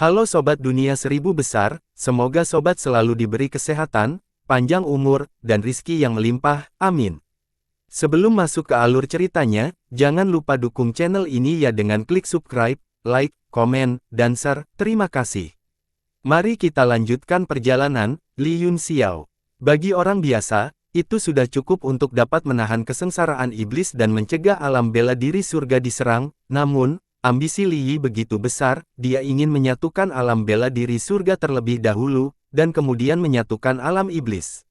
Halo Sobat Dunia Seribu Besar, semoga Sobat selalu diberi kesehatan, panjang umur, dan rizki yang melimpah, amin. Sebelum masuk ke alur ceritanya, jangan lupa dukung channel ini ya dengan klik subscribe, like, komen, dan share, terima kasih. Mari kita lanjutkan perjalanan, Li Yun Xiao. Bagi orang biasa, itu sudah cukup untuk dapat menahan kesengsaraan iblis dan mencegah alam bela diri surga diserang, namun, ambisi Li Yi begitu besar, dia ingin menyatukan alam bela diri surga terlebih dahulu, dan kemudian menyatukan alam iblis.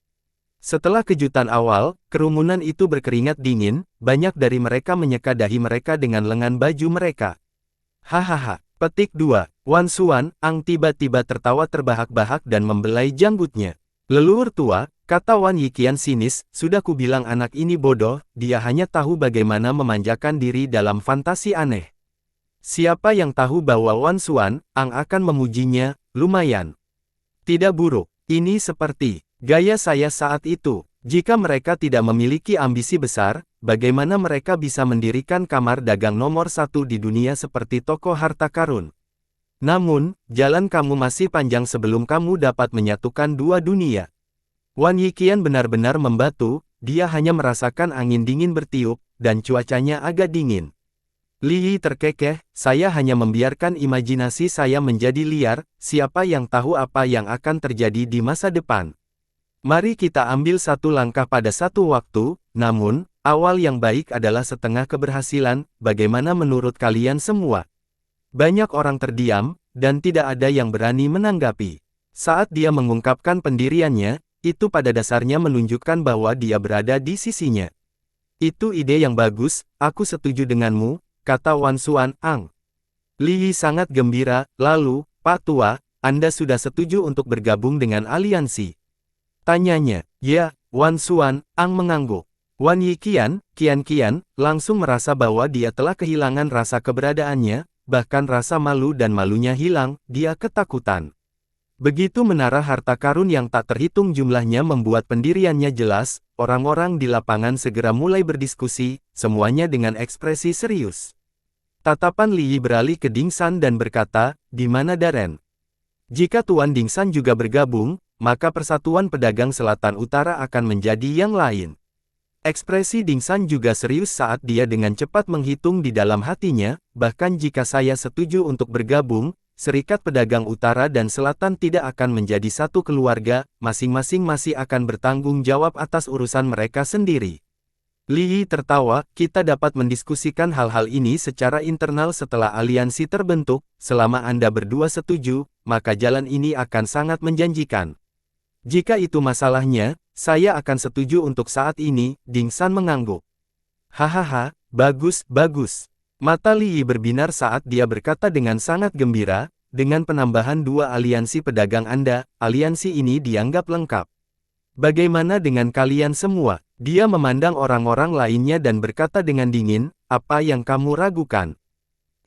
Setelah kejutan awal, kerumunan itu berkeringat dingin, banyak dari mereka menyeka dahi mereka dengan lengan baju mereka. Hahaha, petik 2, Wan Xuan, Ang tiba-tiba tertawa terbahak-bahak dan membelai janggutnya. Leluhur tua, kata Wan Yiqian sinis, sudah kubilang anak ini bodoh, dia hanya tahu bagaimana memanjakan diri dalam fantasi aneh. Siapa yang tahu bahwa Wan Xuan, Ang akan memujinya, lumayan. Tidak buruk, ini seperti gaya saya saat itu. Jika mereka tidak memiliki ambisi besar, bagaimana mereka bisa mendirikan kamar dagang nomor 1 di dunia seperti toko harta karun? Namun, jalan kamu masih panjang sebelum kamu dapat menyatukan dua dunia. Wan Yiqian benar-benar membatu, dia hanya merasakan angin dingin bertiup, dan cuacanya agak dingin. Li Yi terkekeh, saya hanya membiarkan imajinasi saya menjadi liar, siapa yang tahu apa yang akan terjadi di masa depan. Mari kita ambil satu langkah pada satu waktu, namun, awal yang baik adalah setengah keberhasilan, bagaimana menurut kalian semua? Banyak orang terdiam, dan tidak ada yang berani menanggapi. Saat dia mengungkapkan pendiriannya, itu pada dasarnya menunjukkan bahwa dia berada di sisinya. Itu ide yang bagus, aku setuju denganmu, kata Wan Xuan, Ang. Li Yi sangat gembira, lalu, Pak Tua, Anda sudah setuju untuk bergabung dengan aliansi? Tanyanya. Ya, Wan Xuan, Ang mengangguk. Wan Yiqian, Qian, langsung merasa bahwa dia telah kehilangan rasa keberadaannya, bahkan rasa malu dan malunya hilang, dia ketakutan. Begitu menara harta karun yang tak terhitung jumlahnya membuat pendiriannya jelas, orang-orang di lapangan segera mulai berdiskusi, semuanya dengan ekspresi serius. Tatapan Li Yi beralih ke Ding San dan berkata, di mana Daren? Jika Tuan Ding San juga bergabung, maka Persatuan Pedagang Selatan Utara akan menjadi yang lain. Ekspresi Ding San juga serius saat dia dengan cepat menghitung di dalam hatinya, bahkan jika saya setuju untuk bergabung, Serikat Pedagang Utara dan Selatan tidak akan menjadi satu keluarga, masing-masing masih akan bertanggung jawab atas urusan mereka sendiri. Li Yi tertawa, kita dapat mendiskusikan hal-hal ini secara internal setelah aliansi terbentuk, selama Anda berdua setuju, maka jalan ini akan sangat menjanjikan. Jika itu masalahnya, saya akan setuju untuk saat ini, Ding San mengangguk. Hahaha, bagus. Mata Li Yi berbinar saat dia berkata dengan sangat gembira, dengan penambahan dua aliansi pedagang Anda, aliansi ini dianggap lengkap. Bagaimana dengan kalian semua? Dia memandang orang-orang lainnya dan berkata dengan dingin, apa yang kamu ragukan?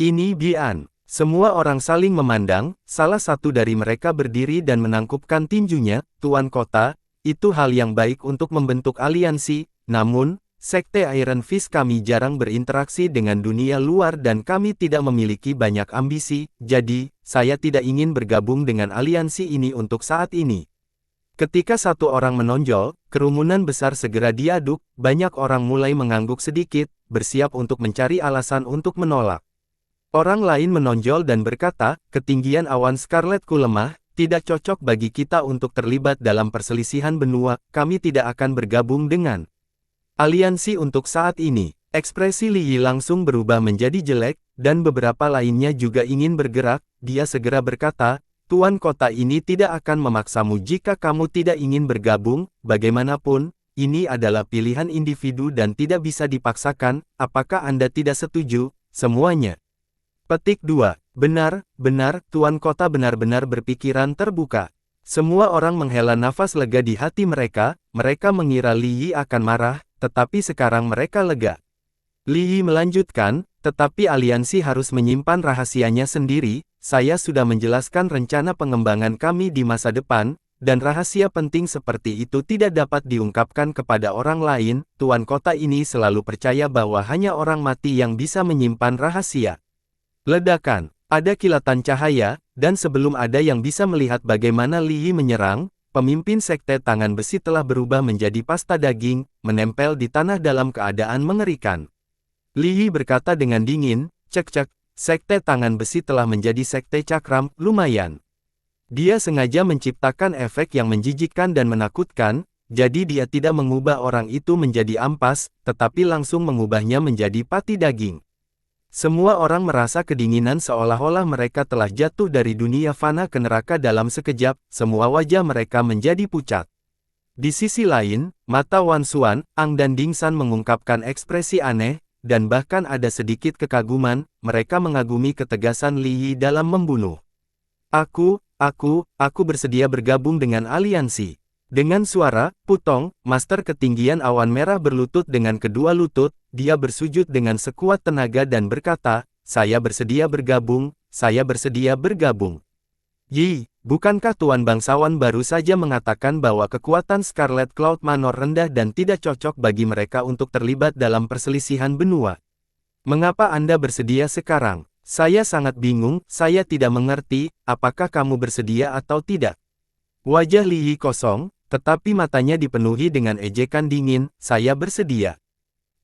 Ini Bian. Semua orang saling memandang, salah satu dari mereka berdiri dan menangkupkan tinjunya, Tuan Kota, itu hal yang baik untuk membentuk aliansi, namun, Sekte Iron Fist kami jarang berinteraksi dengan dunia luar dan kami tidak memiliki banyak ambisi, jadi, saya tidak ingin bergabung dengan aliansi ini untuk saat ini. Ketika satu orang menonjol, kerumunan besar segera diaduk, banyak orang mulai mengangguk sedikit, bersiap untuk mencari alasan untuk menolak. Orang lain menonjol dan berkata, ketinggian awan Scarletku lemah, tidak cocok bagi kita untuk terlibat dalam perselisihan benua, kami tidak akan bergabung dengan aliansi untuk saat ini. Ekspresi Li Yi langsung berubah menjadi jelek, dan beberapa lainnya juga ingin bergerak, dia segera berkata, Tuan Kota ini tidak akan memaksamu jika kamu tidak ingin bergabung, bagaimanapun, ini adalah pilihan individu dan tidak bisa dipaksakan, apakah Anda tidak setuju, semuanya? Petik 2. Benar, Tuan Kota benar-benar berpikiran terbuka. Semua orang menghela nafas lega di hati mereka mengira Li Yi akan marah, tetapi sekarang mereka lega. Li Yi melanjutkan, tetapi aliansi harus menyimpan rahasianya sendiri, saya sudah menjelaskan rencana pengembangan kami di masa depan, dan rahasia penting seperti itu tidak dapat diungkapkan kepada orang lain, Tuan Kota ini selalu percaya bahwa hanya orang mati yang bisa menyimpan rahasia. Ledakan. Ada kilatan cahaya, dan sebelum ada yang bisa melihat bagaimana Li Yi menyerang, pemimpin Sekte Tangan Besi telah berubah menjadi pasta daging, menempel di tanah dalam keadaan mengerikan. Li Yi berkata dengan dingin, "Cek-cek, Sekte Tangan Besi telah menjadi Sekte Cakram, lumayan." Dia sengaja menciptakan efek yang menjijikkan dan menakutkan, jadi dia tidak mengubah orang itu menjadi ampas, tetapi langsung mengubahnya menjadi pati daging. Semua orang merasa kedinginan seolah-olah mereka telah jatuh dari dunia fana ke neraka dalam sekejap, semua wajah mereka menjadi pucat. Di sisi lain, mata Wan Xuan, Ang dan Ding San mengungkapkan ekspresi aneh, dan bahkan ada sedikit kekaguman, mereka mengagumi ketegasan Li Yi dalam membunuh. Aku bersedia bergabung dengan aliansi. Dengan suara, putong, Master Ketinggian Awan Merah berlutut dengan kedua lutut, dia bersujud dengan sekuat tenaga dan berkata, "Saya bersedia bergabung, saya bersedia bergabung." Yi, bukankah Tuan Bangsawan baru saja mengatakan bahwa kekuatan Scarlet Cloud Manor rendah dan tidak cocok bagi mereka untuk terlibat dalam perselisihan benua? Mengapa Anda bersedia sekarang? Saya sangat bingung, saya tidak mengerti, apakah kamu bersedia atau tidak? Wajah Li Yi kosong, tetapi matanya dipenuhi dengan ejekan dingin, "Saya bersedia.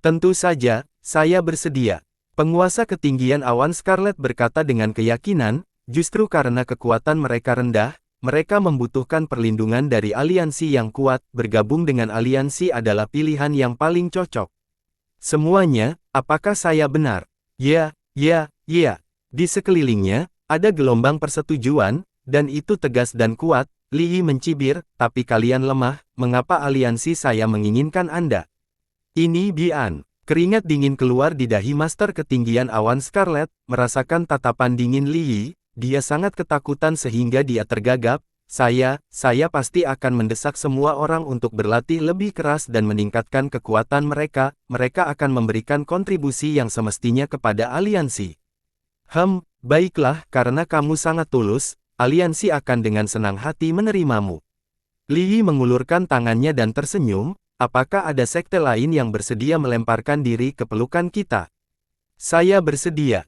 Tentu saja, saya bersedia." Penguasa Ketinggian Awan Scarlet berkata dengan keyakinan, justru karena kekuatan mereka rendah, mereka membutuhkan perlindungan dari aliansi yang kuat, bergabung dengan aliansi adalah pilihan yang paling cocok. Semuanya, apakah saya benar? Ya. Di sekelilingnya, ada gelombang persetujuan, dan itu tegas dan kuat. Li Yi mencibir, "Tapi kalian lemah, mengapa aliansi saya menginginkan Anda?" Ini Bian. Keringat dingin keluar di dahi Master Ketinggian Awan Scarlet, merasakan tatapan dingin Li Yi, dia sangat ketakutan sehingga dia tergagap. Saya pasti akan mendesak semua orang untuk berlatih lebih keras dan meningkatkan kekuatan mereka akan memberikan kontribusi yang semestinya kepada aliansi. Baiklah, karena kamu sangat tulus, aliansi akan dengan senang hati menerimamu. Li Yi mengulurkan tangannya dan tersenyum, apakah ada sekte lain yang bersedia melemparkan diri ke pelukan kita? Saya bersedia,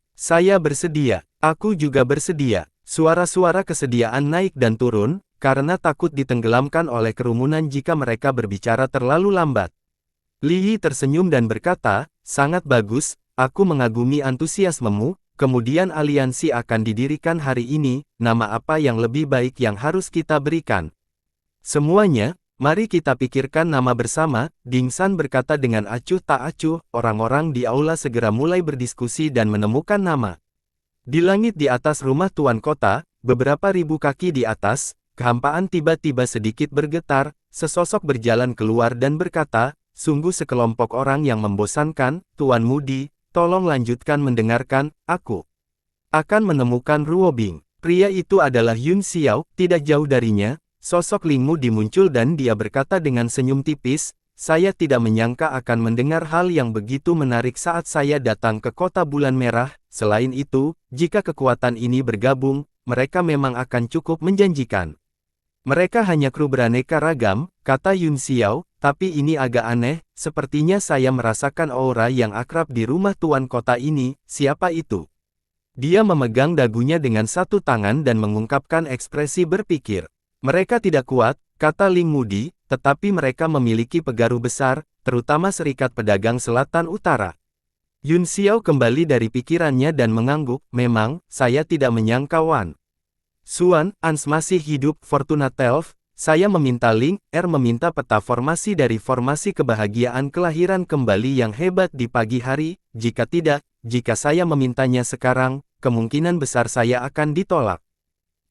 aku juga bersedia. Suara-suara kesediaan naik dan turun, karena takut ditenggelamkan oleh kerumunan jika mereka berbicara terlalu lambat. Li Yi tersenyum dan berkata, "Sangat bagus, aku mengagumi antusiasmemu. Kemudian aliansi akan didirikan hari ini, nama apa yang lebih baik yang harus kita berikan?" "Semuanya, mari kita pikirkan nama bersama," Ding San berkata dengan acuh tak acuh. Orang-orang di aula segera mulai berdiskusi dan menemukan nama. Di langit di atas rumah Tuan Kota, beberapa ribu kaki di atas, kehampaan tiba-tiba sedikit bergetar, sesosok berjalan keluar dan berkata, "Sungguh sekelompok orang yang membosankan, Tuan Mudi. Tolong lanjutkan mendengarkan, aku akan menemukan Ruobing." Pria itu adalah Yun Xiao, tidak jauh darinya, sosok Ling Mudi muncul dan dia berkata dengan senyum tipis, "Saya tidak menyangka akan mendengar hal yang begitu menarik saat saya datang ke Kota Bulan Merah. Selain itu, jika kekuatan ini bergabung, mereka memang akan cukup menjanjikan." "Mereka hanya kru beraneka ragam," kata Yun Xiao, "tapi ini agak aneh, sepertinya saya merasakan aura yang akrab di rumah Tuan Kota ini. Siapa itu?" Dia memegang dagunya dengan satu tangan dan mengungkapkan ekspresi berpikir. "Mereka tidak kuat," kata Ling Mudi, "tetapi mereka memiliki pegaruh besar, terutama Serikat Pedagang Selatan Utara." Yun Xiao kembali dari pikirannya dan mengangguk, "Memang, saya tidak menyangka Wan Xuan, Ans masih hidup." "Fortuna Telf, saya meminta Ling meminta peta formasi dari formasi kebahagiaan kelahiran kembali yang hebat di pagi hari. Jika tidak, jika saya memintanya sekarang, kemungkinan besar saya akan ditolak."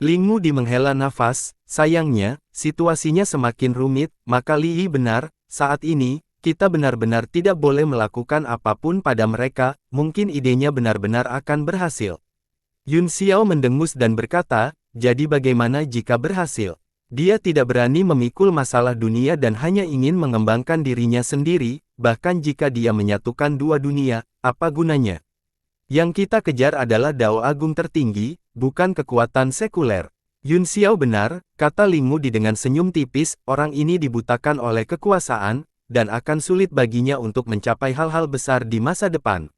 Ling Mudi menghela nafas, "Sayangnya, situasinya semakin rumit." Maka Li Yi benar, saat ini, kita benar-benar tidak boleh melakukan apapun pada mereka, mungkin idenya benar-benar akan berhasil. Yun Xiao mendengus dan berkata, "Jadi bagaimana jika berhasil?" Dia tidak berani memikul masalah dunia dan hanya ingin mengembangkan dirinya sendiri, bahkan jika dia menyatukan dua dunia, apa gunanya? Yang kita kejar adalah Dao Agung tertinggi, bukan kekuatan sekuler. Yun Xiao benar, kata Ling Mudi dengan senyum tipis, orang ini dibutakan oleh kekuasaan, dan akan sulit baginya untuk mencapai hal-hal besar di masa depan.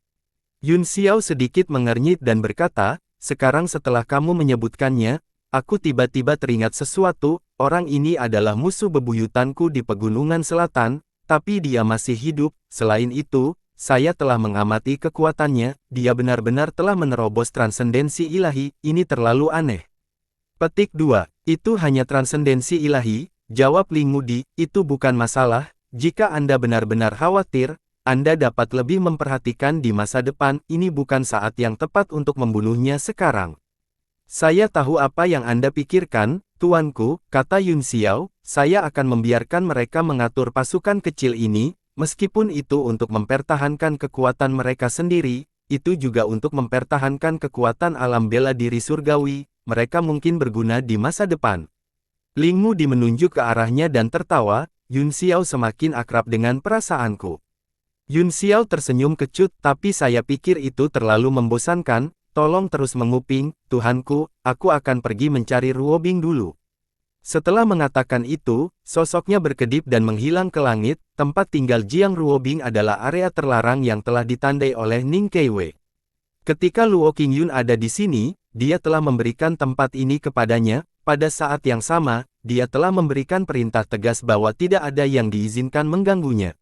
Yun Xiao sedikit mengernyit dan berkata, sekarang setelah kamu menyebutkannya, aku tiba-tiba teringat sesuatu, orang ini adalah musuh bebuyutanku di pegunungan selatan, tapi dia masih hidup. Selain itu, saya telah mengamati kekuatannya, dia benar-benar telah menerobos transendensi ilahi, ini terlalu aneh. Petik 2. Itu hanya transendensi ilahi, jawab Ling Mudi, itu bukan masalah, jika Anda benar-benar khawatir, Anda dapat lebih memperhatikan di masa depan, ini bukan saat yang tepat untuk membunuhnya sekarang. Saya tahu apa yang Anda pikirkan, tuanku, kata Yun Xiao, saya akan membiarkan mereka mengatur pasukan kecil ini, meskipun itu untuk mempertahankan kekuatan mereka sendiri, itu juga untuk mempertahankan kekuatan alam bela diri surgawi, mereka mungkin berguna di masa depan. Ling Mudi menunjuk ke arahnya dan tertawa, Yun Xiao semakin akrab dengan perasaanku. Yun Xiao tersenyum kecut, tapi saya pikir itu terlalu membosankan, tolong terus menguping, tuhanku, aku akan pergi mencari Ruobing dulu. Setelah mengatakan itu, sosoknya berkedip dan menghilang ke langit, tempat tinggal Jiang Ruobing adalah area terlarang yang telah ditandai oleh Ning Keiwei. Ketika Luo Qingyun ada di sini, dia telah memberikan tempat ini kepadanya, pada saat yang sama, dia telah memberikan perintah tegas bahwa tidak ada yang diizinkan mengganggunya.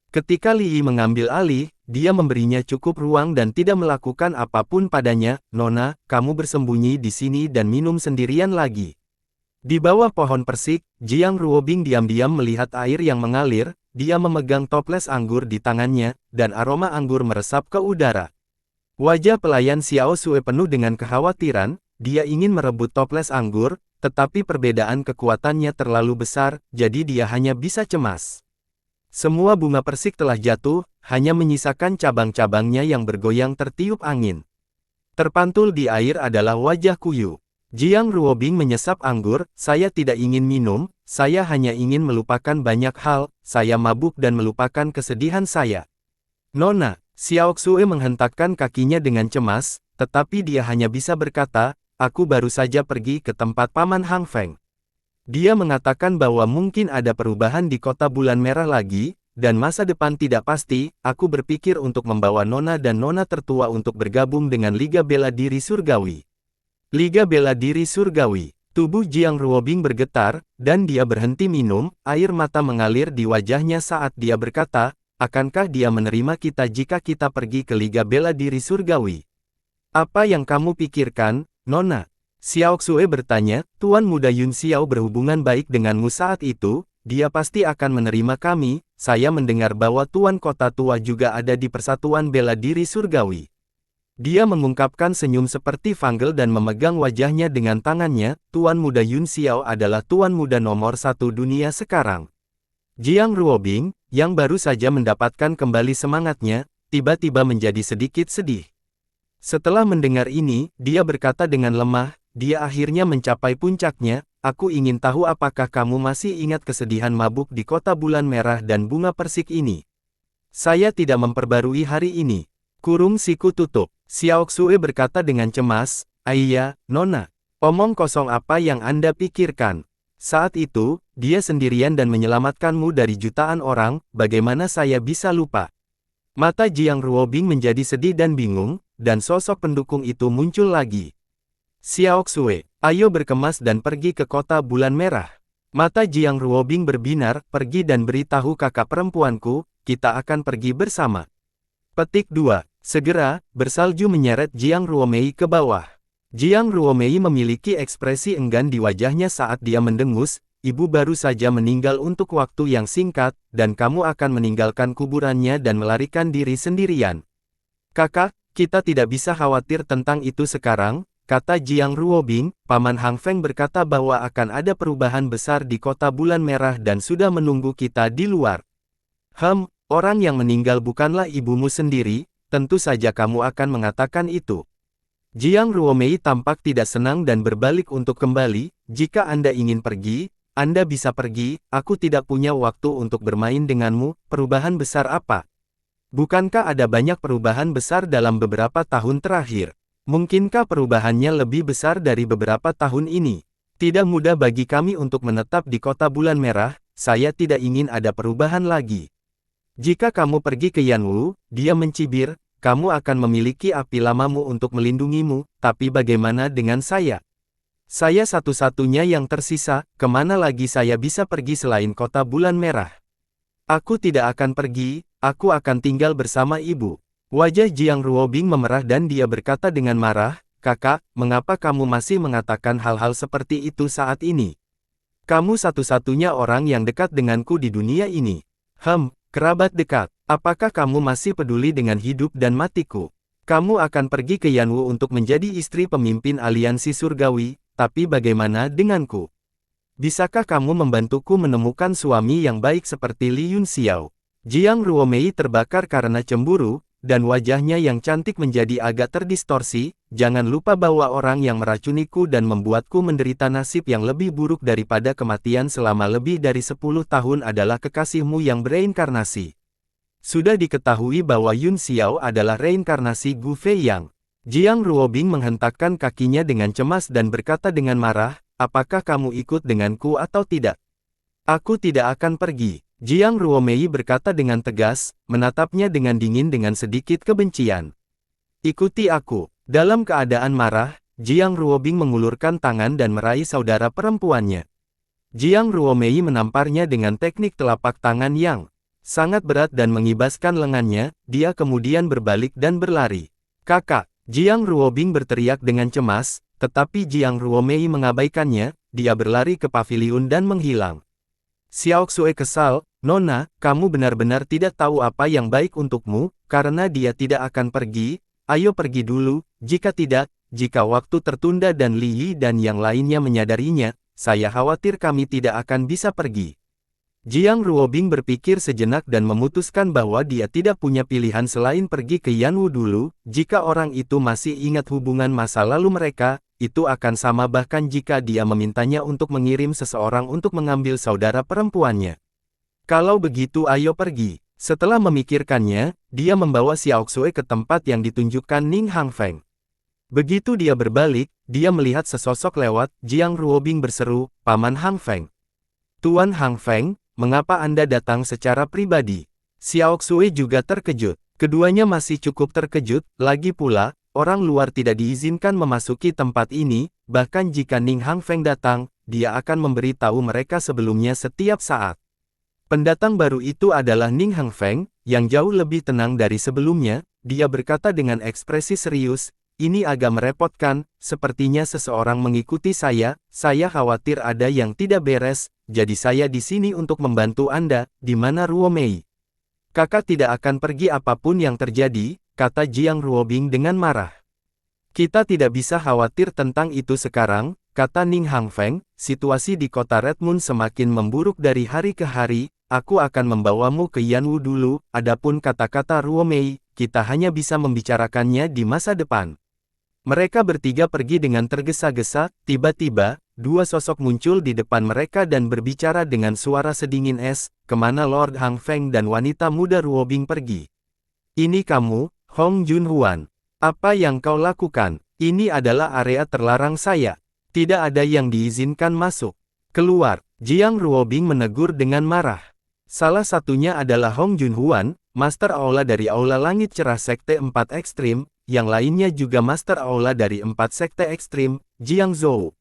Ketika Li Yi mengambil alih, dia memberinya cukup ruang dan tidak melakukan apapun padanya, Nona, kamu bersembunyi di sini dan minum sendirian lagi. Di bawah pohon persik, Jiang Ruobing diam-diam melihat air yang mengalir, dia memegang toples anggur di tangannya, dan aroma anggur meresap ke udara. Wajah pelayan Xiao Sue penuh dengan kekhawatiran, dia ingin merebut toples anggur, tetapi perbedaan kekuatannya terlalu besar, jadi dia hanya bisa cemas. Semua bunga persik telah jatuh, hanya menyisakan cabang-cabangnya yang bergoyang tertiup angin. Terpantul di air adalah wajah Kuyu. Jiang Ruobing menyesap anggur, saya tidak ingin minum, saya hanya ingin melupakan banyak hal, saya mabuk dan melupakan kesedihan saya. Nona, Xiao Xue menghentakkan kakinya dengan cemas, tetapi dia hanya bisa berkata, aku baru saja pergi ke tempat Paman Hang Feng. Dia mengatakan bahwa mungkin ada perubahan di kota bulan merah lagi, dan masa depan tidak pasti, aku berpikir untuk membawa Nona dan Nona tertua untuk bergabung dengan Liga Bela Diri Surgawi. Liga Bela Diri Surgawi. Tubuh Jiang Ruobing bergetar, dan dia berhenti minum, air mata mengalir di wajahnya saat dia berkata, akankah dia menerima kita jika kita pergi ke Liga Bela Diri Surgawi? Apa yang kamu pikirkan, Nona? Xiao Xue bertanya, Tuan Muda Yun Xiao berhubungan baik denganmu saat itu, dia pasti akan menerima kami, saya mendengar bahwa Tuan Kota Tua juga ada di Persatuan Bela Diri Surgawi. Dia mengungkapkan senyum seperti Fanggel dan memegang wajahnya dengan tangannya, Tuan Muda Yun Xiao adalah Tuan Muda nomor 1 dunia sekarang. Jiang Ruobing, yang baru saja mendapatkan kembali semangatnya, tiba-tiba menjadi sedikit sedih. Setelah mendengar ini, dia berkata dengan lemah, dia akhirnya mencapai puncaknya, aku ingin tahu apakah kamu masih ingat kesedihan mabuk di kota bulan merah dan bunga persik ini. Saya tidak memperbarui hari ini. Kurung siku tutup. Xiao Xue berkata dengan cemas, Aiya, Nona. Omong kosong apa yang Anda pikirkan? Saat itu, dia sendirian dan menyelamatkanmu dari jutaan orang, bagaimana saya bisa lupa? Mata Jiang Ruobing menjadi sedih dan bingung, dan sosok pendukung itu muncul lagi. Xiao Xue, ayo berkemas dan pergi ke kota bulan merah. Mata Jiang Ruobing berbinar, pergi dan beritahu kakak perempuanku, kita akan pergi bersama. Petik 2. Segera, bersalju menyeret Jiang Ruomei ke bawah. Jiang Ruomei memiliki ekspresi enggan di wajahnya saat dia mendengus, ibu baru saja meninggal untuk waktu yang singkat, dan kamu akan meninggalkan kuburannya dan melarikan diri sendirian. Kakak, kita tidak bisa khawatir tentang itu sekarang, kata Jiang Ruobing. Paman Hang Feng berkata bahwa akan ada perubahan besar di kota bulan merah dan sudah menunggu kita di luar. Orang yang meninggal bukanlah ibumu sendiri, tentu saja kamu akan mengatakan itu. Jiang Ruomei tampak tidak senang dan berbalik untuk kembali, jika Anda ingin pergi, Anda bisa pergi, aku tidak punya waktu untuk bermain denganmu, perubahan besar apa? Bukankah ada banyak perubahan besar dalam beberapa tahun terakhir? Mungkinkah perubahannya lebih besar dari beberapa tahun ini? Tidak mudah bagi kami untuk menetap di kota bulan merah, saya tidak ingin ada perubahan lagi. Jika kamu pergi ke Yanwu, dia mencibir, kamu akan memiliki api lamamu untuk melindungimu, tapi bagaimana dengan saya? Saya satu-satunya yang tersisa, kemana lagi saya bisa pergi selain kota bulan merah? Aku tidak akan pergi, aku akan tinggal bersama ibu. Wajah Jiang Ruobing memerah dan dia berkata dengan marah, "Kakak, mengapa kamu masih mengatakan hal-hal seperti itu saat ini? Kamu satu-satunya orang yang dekat denganku di dunia ini. Kerabat dekat. Apakah kamu masih peduli dengan hidup dan matiku? Kamu akan pergi ke Yanwu untuk menjadi istri pemimpin aliansi surgawi, tapi bagaimana denganku? Bisakah kamu membantuku menemukan suami yang baik seperti Li Yunxiao?" Jiang Ruomei terbakar karena cemburu, dan wajahnya yang cantik menjadi agak terdistorsi. "Jangan lupa bahwa orang yang meracuniku dan membuatku menderita nasib yang lebih buruk daripada kematian selama lebih dari 10 tahun adalah kekasihmu yang bereinkarnasi. Sudah diketahui bahwa Yun Xiao adalah reinkarnasi Gu Fei Yang." Jiang Ruobing menghentakkan kakinya dengan cemas dan berkata dengan marah, "Apakah kamu ikut denganku atau tidak? Aku tidak akan pergi." Jiang Ruomei berkata dengan tegas, menatapnya dengan dingin dengan sedikit kebencian. "Ikuti aku." Dalam keadaan marah, Jiang Ruobing mengulurkan tangan dan meraih saudara perempuannya. Jiang Ruomei menamparnya dengan teknik telapak tangan yang sangat berat dan mengibaskan lengannya. Dia kemudian berbalik dan berlari. "Kakak!" Jiang Ruobing berteriak dengan cemas, tetapi Jiang Ruomei mengabaikannya. Dia berlari ke paviliun dan menghilang. Xiao Xue kesal, "Nona, kamu benar-benar tidak tahu apa yang baik untukmu, karena dia tidak akan pergi. Ayo pergi dulu, jika tidak, jika waktu tertunda dan Li Yi dan yang lainnya menyadarinya, saya khawatir kami tidak akan bisa pergi." Jiang Ruobing berpikir sejenak dan memutuskan bahwa dia tidak punya pilihan selain pergi ke Yanwu dulu. Jika orang itu masih ingat hubungan masa lalu mereka, itu akan sama bahkan jika dia memintanya untuk mengirim seseorang untuk mengambil saudara perempuannya. "Kalau begitu ayo pergi." Setelah memikirkannya, dia membawa Xiao Xue ke tempat yang ditunjukkan Ning Hangfeng. Begitu dia berbalik, dia melihat sesosok lewat. Jiang Ruobing berseru, "Paman Hangfeng." "Tuan Hangfeng, mengapa Anda datang secara pribadi?" Xiao Xue juga terkejut. Keduanya masih cukup terkejut, lagi pula, orang luar tidak diizinkan memasuki tempat ini, bahkan jika Ning Hangfeng datang, dia akan memberitahu mereka sebelumnya setiap saat. Pendatang baru itu adalah Ning Hangfeng, yang jauh lebih tenang dari sebelumnya. Dia berkata dengan ekspresi serius, "Ini agak merepotkan, sepertinya seseorang mengikuti saya khawatir ada yang tidak beres, jadi saya di sini untuk membantu Anda." "Di mana Ruomei?" "Kakak tidak akan pergi apapun yang terjadi," kata Jiang Ruobing dengan marah. "Kita tidak bisa khawatir tentang itu sekarang," kata Ning Hangfeng. "Situasi di kota Red Moon semakin memburuk dari hari ke hari. Aku akan membawamu ke Yanwu dulu. Adapun kata-kata Ruomei, kita hanya bisa membicarakannya di masa depan." Mereka bertiga pergi dengan tergesa-gesa. Tiba-tiba, dua sosok muncul di depan mereka dan berbicara dengan suara sedingin es. "Kemana Lord Hangfeng dan wanita muda Ruobing pergi?" "Ini kamu, Hong Junhuan. Apa yang kau lakukan? Ini adalah area terlarang saya. Tidak ada yang diizinkan masuk. Keluar." Jiang Ruobing menegur dengan marah. Salah satunya adalah Hong Junhuan, Master Aula dari Aula Langit Cerah Sekte 4 Ekstrim, yang lainnya juga Master Aula dari 4 Sekte Ekstrim, Jiang Zhou.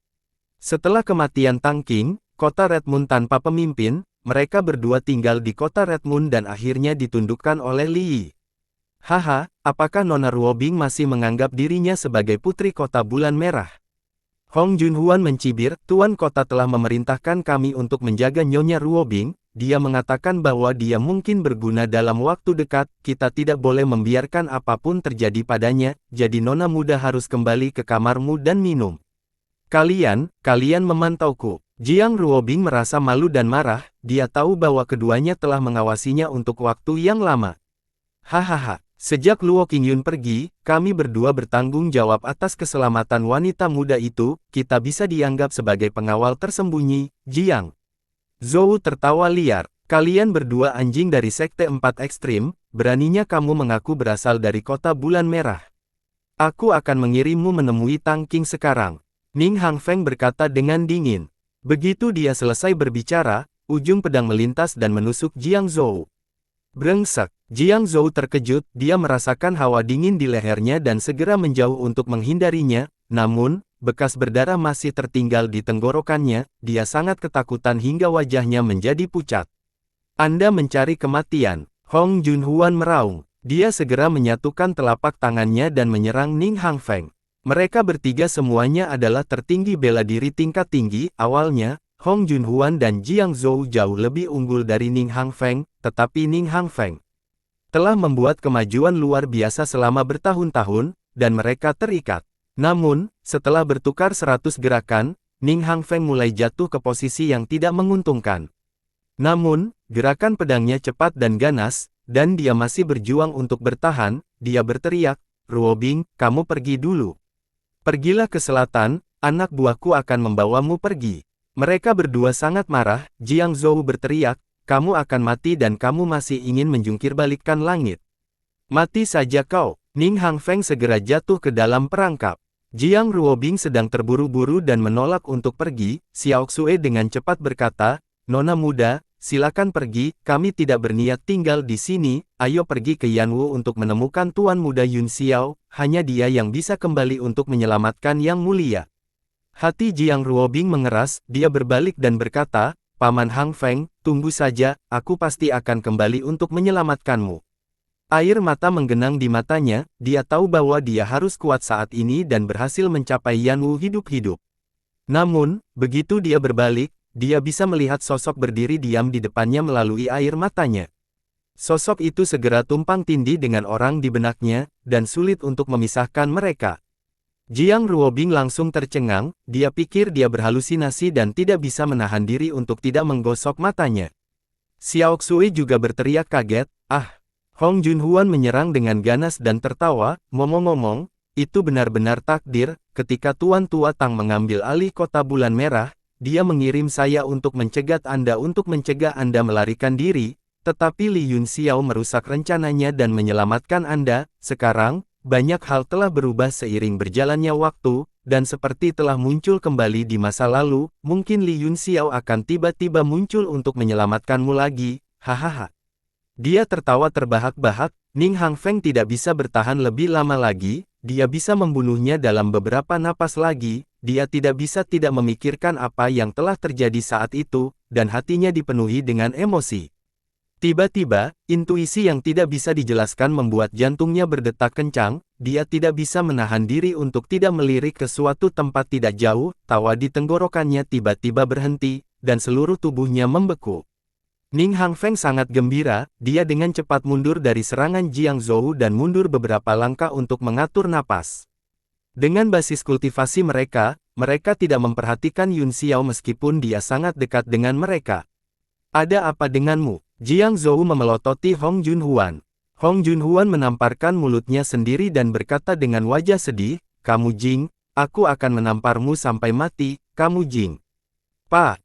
Setelah kematian Tang Qing, kota Red Moon tanpa pemimpin, mereka berdua tinggal di kota Red Moon dan akhirnya ditundukkan oleh Li Yi. "Haha, apakah Nona Ruobing masih menganggap dirinya sebagai putri kota bulan merah?" Hong Junhuan mencibir, "Tuan kota telah memerintahkan kami untuk menjaga Nyonya Ruobing. Dia mengatakan bahwa dia mungkin berguna dalam waktu dekat. Kita tidak boleh membiarkan apapun terjadi padanya, jadi Nona muda harus kembali ke kamarmu dan minum." Kalian memantauku." Jiang Ruobing merasa malu dan marah. Dia tahu bahwa keduanya telah mengawasinya untuk waktu yang lama. "Hahaha, sejak Luo Qingyun pergi, kami berdua bertanggung jawab atas keselamatan wanita muda itu. Kita bisa dianggap sebagai pengawal tersembunyi." Jiang Zhou tertawa liar. "Kalian berdua anjing dari Sekte 4 Ekstrim, beraninya kamu mengaku berasal dari kota bulan merah. Aku akan mengirimmu menemui Tang Qing sekarang." Ning Hangfeng berkata dengan dingin. Begitu dia selesai berbicara, ujung pedang melintas dan menusuk Jiang Zhou. Brengsek. Jiang Zhou terkejut, dia merasakan hawa dingin di lehernya dan segera menjauh untuk menghindarinya, namun, bekas berdarah masih tertinggal di tenggorokannya, dia sangat ketakutan hingga wajahnya menjadi pucat. Anda mencari kematian. Hong Junhuan meraung. Dia segera menyatukan telapak tangannya dan menyerang Ning Hangfeng. Mereka bertiga semuanya adalah tertinggi bela diri tingkat tinggi. Awalnya, Hong Junhuan dan Jiang Zhou jauh lebih unggul dari Ning Hangfeng, tetapi Ning Hangfeng telah membuat kemajuan luar biasa selama bertahun-tahun, dan mereka terikat. Namun, setelah bertukar 100 gerakan, Ning Hangfeng mulai jatuh ke posisi yang tidak menguntungkan. Namun, gerakan pedangnya cepat dan ganas, dan dia masih berjuang untuk bertahan. Dia berteriak, "Ruobing, kamu pergi dulu. Pergilah ke selatan, anak buahku akan membawamu pergi." Mereka berdua sangat marah. Jiang Zhou berteriak, "Kamu akan mati dan kamu masih ingin menjungkirbalikkan langit. Mati saja kau." Ning Hangfeng segera jatuh ke dalam perangkap. Jiang Ruobing sedang terburu-buru dan menolak untuk pergi. Xiao Xue dengan cepat berkata, "Nona muda, silakan pergi, kami tidak berniat tinggal di sini, ayo pergi ke Yanwu untuk menemukan Tuan Muda Yun Xiao, hanya dia yang bisa kembali untuk menyelamatkan Yang Mulia." Hati Jiang Ruobing mengeras, dia berbalik dan berkata, "Paman Hang Feng, tunggu saja, aku pasti akan kembali untuk menyelamatkanmu." Air mata menggenang di matanya, dia tahu bahwa dia harus kuat saat ini dan berhasil mencapai Yanwu hidup-hidup. Namun, begitu dia berbalik, dia bisa melihat sosok berdiri diam di depannya melalui air matanya. Sosok itu segera tumpang tindih dengan orang di benaknya, dan sulit untuk memisahkan mereka. Jiang Ruobing langsung tercengang, dia pikir dia berhalusinasi dan tidak bisa menahan diri untuk tidak menggosok matanya. Xiao Xue juga berteriak kaget, "Ah!" Hong Junhuan menyerang dengan ganas dan tertawa, "Ngomong-ngomong, itu benar-benar takdir, ketika Tuan Tua Tang mengambil alih kota Bulan Merah, dia mengirim saya untuk mencegah Anda melarikan diri, tetapi Li Yun Xiao merusak rencananya dan menyelamatkan Anda. Sekarang, banyak hal telah berubah seiring berjalannya waktu, dan seperti telah muncul kembali di masa lalu, mungkin Li Yun Xiao akan tiba-tiba muncul untuk menyelamatkanmu lagi, hahaha." Dia tertawa terbahak-bahak. Ning Hangfeng tidak bisa bertahan lebih lama lagi, dia bisa membunuhnya dalam beberapa napas lagi, dia tidak bisa tidak memikirkan apa yang telah terjadi saat itu, dan hatinya dipenuhi dengan emosi. Tiba-tiba, intuisi yang tidak bisa dijelaskan membuat jantungnya berdetak kencang, dia tidak bisa menahan diri untuk tidak melirik ke suatu tempat tidak jauh, tawa di tenggorokannya tiba-tiba berhenti, dan seluruh tubuhnya membeku. Ning Hangfeng sangat gembira, dia dengan cepat mundur dari serangan Jiang Zhou dan mundur beberapa langkah untuk mengatur napas. Dengan basis kultivasi mereka, mereka tidak memperhatikan Yun Xiao meskipun dia sangat dekat dengan mereka. "Ada apa denganmu?" Jiang Zhou memelototi Hong Junhuan. Hong Junhuan menamparkan mulutnya sendiri dan berkata dengan wajah sedih, "Kamu Jing, aku akan menamparmu sampai mati, kamu Jing." Pa.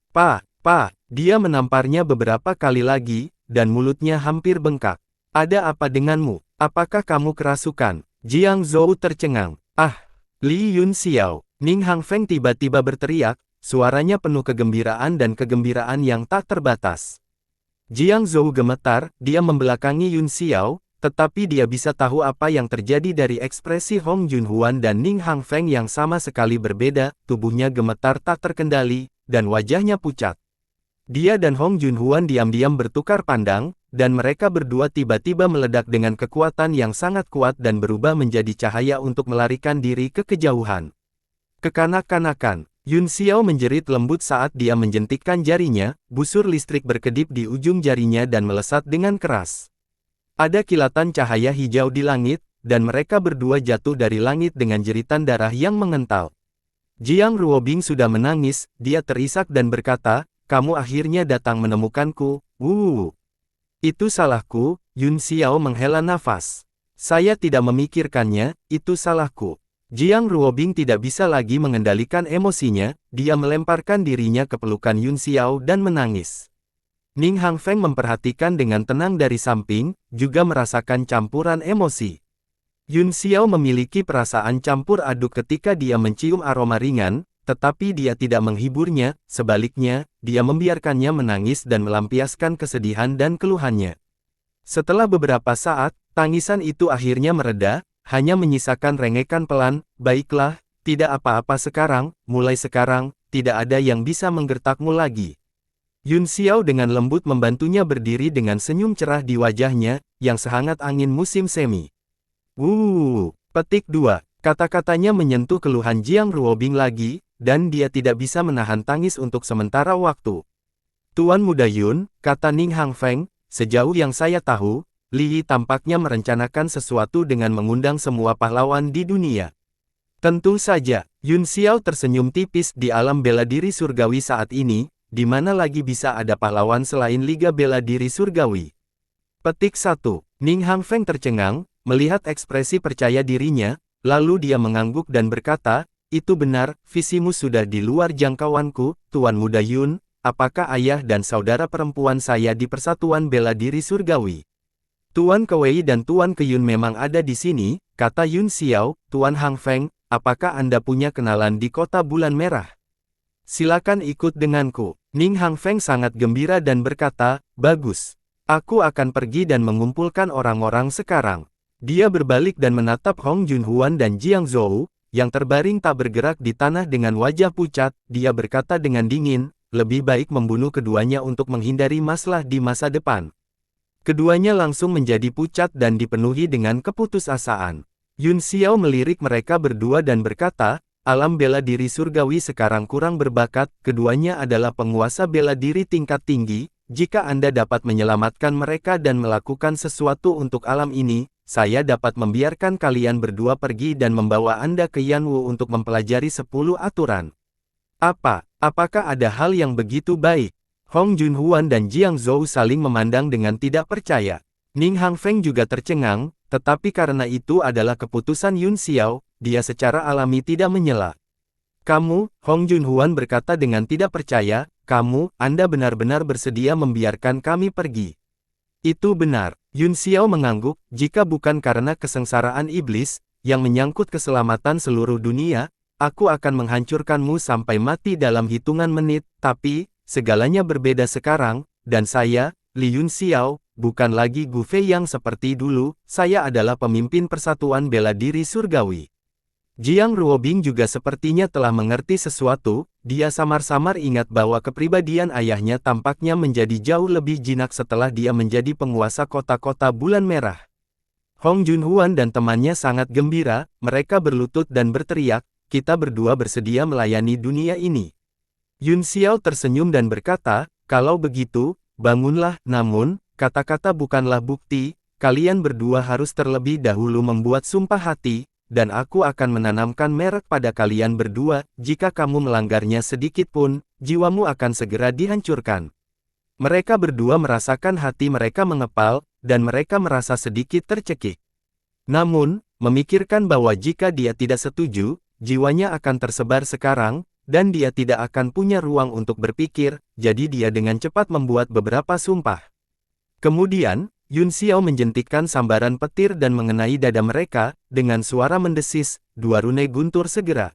Dia menamparnya beberapa kali lagi, dan mulutnya hampir bengkak. "Ada apa denganmu? Apakah kamu kerasukan?" Jiang Zhou tercengang. "Ah, Li Yun Xiao." Ning Hangfeng tiba-tiba berteriak, suaranya penuh kegembiraan dan kegembiraan yang tak terbatas. Jiang Zhou gemetar, dia membelakangi Yun Xiao, tetapi dia bisa tahu apa yang terjadi dari ekspresi Hong Junhuan dan Ning Hangfeng yang sama sekali berbeda, tubuhnya gemetar tak terkendali, dan wajahnya pucat. Dia dan Hong Junhuan diam-diam bertukar pandang, dan mereka berdua tiba-tiba meledak dengan kekuatan yang sangat kuat dan berubah menjadi cahaya untuk melarikan diri ke kejauhan. Kekanak-kanakan, Yun Xiao menjerit lembut saat dia menjentikkan jarinya, busur listrik berkedip di ujung jarinya dan melesat dengan keras. Ada kilatan cahaya hijau di langit, dan mereka berdua jatuh dari langit dengan jeritan darah yang mengental. Jiang Ruobing sudah menangis, dia terisak dan berkata, "Kamu akhirnya datang menemukanku, wuh. Itu salahku." Yun Xiao menghela nafas. "Saya tidak memikirkannya, itu salahku." Jiang Ruobing tidak bisa lagi mengendalikan emosinya, dia melemparkan dirinya ke pelukan Yun Xiao dan menangis. Ning Hangfeng memperhatikan dengan tenang dari samping, juga merasakan campuran emosi. Yun Xiao memiliki perasaan campur aduk ketika dia mencium aroma ringan, tetapi dia tidak menghiburnya, sebaliknya, dia membiarkannya menangis dan melampiaskan kesedihan dan keluhannya. Setelah beberapa saat, tangisan itu akhirnya mereda, hanya menyisakan rengekan pelan, baiklah, tidak apa-apa sekarang, mulai sekarang, tidak ada yang bisa menggertakmu lagi. Yun Xiao dengan lembut membantunya berdiri dengan senyum cerah di wajahnya, yang sehangat angin musim semi. Petik 2. Kata-katanya menyentuh keluhan Jiang Ruobing lagi, dan dia tidak bisa menahan tangis untuk sementara waktu. Tuan Muda Yun, kata Ning Hangfeng, sejauh yang saya tahu, Li Yi tampaknya merencanakan sesuatu dengan mengundang semua pahlawan di dunia. Tentu saja, Yun Xiao tersenyum tipis di alam bela diri surgawi saat ini, di mana lagi bisa ada pahlawan selain Liga Bela Diri Surgawi. Petik 1. Ning Hangfeng tercengang, melihat ekspresi percaya dirinya, lalu dia mengangguk dan berkata, itu benar, visimu sudah di luar jangkauanku, Tuan Muda Yun, apakah ayah dan saudara perempuan saya di Persatuan Bela Diri Surgawi? Tuan Kewei dan Tuan Keyun memang ada di sini, kata Yun Xiao. Tuan Hangfeng, apakah Anda punya kenalan di Kota Bulan Merah? Silakan ikut denganku. Ning Hangfeng sangat gembira dan berkata, bagus. Aku akan pergi dan mengumpulkan orang-orang sekarang. Dia berbalik dan menatap Hong Junhuan dan Jiang Zhou, yang terbaring tak bergerak di tanah dengan wajah pucat. Dia berkata dengan dingin, lebih baik membunuh keduanya untuk menghindari masalah di masa depan. Keduanya langsung menjadi pucat dan dipenuhi dengan keputusasaan. Yun Xiao melirik mereka berdua dan berkata, alam bela diri surgawi sekarang kurang berbakat, keduanya adalah penguasa bela diri tingkat tinggi, jika Anda dapat menyelamatkan mereka dan melakukan sesuatu untuk alam ini, saya dapat membiarkan kalian berdua pergi dan membawa Anda ke Yanwu untuk mempelajari 10 aturan. Apakah ada hal yang begitu baik? Hong Junhuan dan Jiang Zhou saling memandang dengan tidak percaya. Ning Hangfeng juga tercengang, tetapi karena itu adalah keputusan Yun Xiao, dia secara alami tidak menyela. Kamu, Hong Junhuan berkata dengan tidak percaya, Anda benar-benar bersedia membiarkan kami pergi. Itu benar. Yun Xiao mengangguk, jika bukan karena kesengsaraan iblis, yang menyangkut keselamatan seluruh dunia, aku akan menghancurkanmu sampai mati dalam hitungan menit, tapi, segalanya berbeda sekarang, dan saya, Li Yun Xiao, bukan lagi Gu Fei yang seperti dulu, saya adalah pemimpin Persatuan Bela Diri Surgawi. Jiang Ruobing juga sepertinya telah mengerti sesuatu, dia samar-samar ingat bahwa kepribadian ayahnya tampaknya menjadi jauh lebih jinak setelah dia menjadi penguasa kota-kota Bulan Merah. Hong Junhuan dan temannya sangat gembira, mereka berlutut dan berteriak, kita berdua bersedia melayani dunia ini. Yun Xiao tersenyum dan berkata, kalau begitu, bangunlah, namun, kata-kata bukanlah bukti, kalian berdua harus terlebih dahulu membuat sumpah hati, dan aku akan menanamkan merek pada kalian berdua, jika kamu melanggarnya sedikit pun, jiwamu akan segera dihancurkan. Mereka berdua merasakan hati mereka mengepal, dan mereka merasa sedikit tercekik. Namun, memikirkan bahwa jika dia tidak setuju, jiwanya akan tersebar sekarang, dan dia tidak akan punya ruang untuk berpikir, jadi dia dengan cepat membuat beberapa sumpah. Kemudian, Yun Xiao menjentikkan sambaran petir dan mengenai dada mereka, dengan suara mendesis, dua rune guntur segera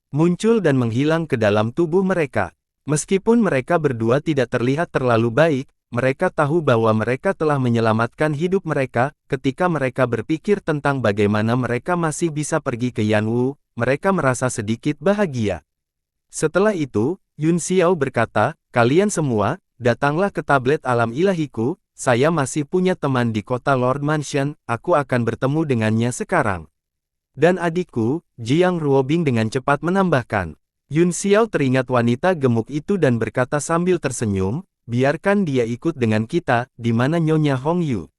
muncul dan menghilang ke dalam tubuh mereka. Meskipun mereka berdua tidak terlihat terlalu baik, mereka tahu bahwa mereka telah menyelamatkan hidup mereka. Ketika mereka berpikir tentang bagaimana mereka masih bisa pergi ke Yanwu, mereka merasa sedikit bahagia. Setelah itu, Yun Xiao berkata, kalian semua, datanglah ke tablet alam ilahiku. Saya masih punya teman di kota Lord Mansion, aku akan bertemu dengannya sekarang. Dan adikku, Jiang Ruobing dengan cepat menambahkan. Yun Xiao teringat wanita gemuk itu dan berkata sambil tersenyum, biarkan dia ikut dengan kita, di mana Nyonya Hong Yu.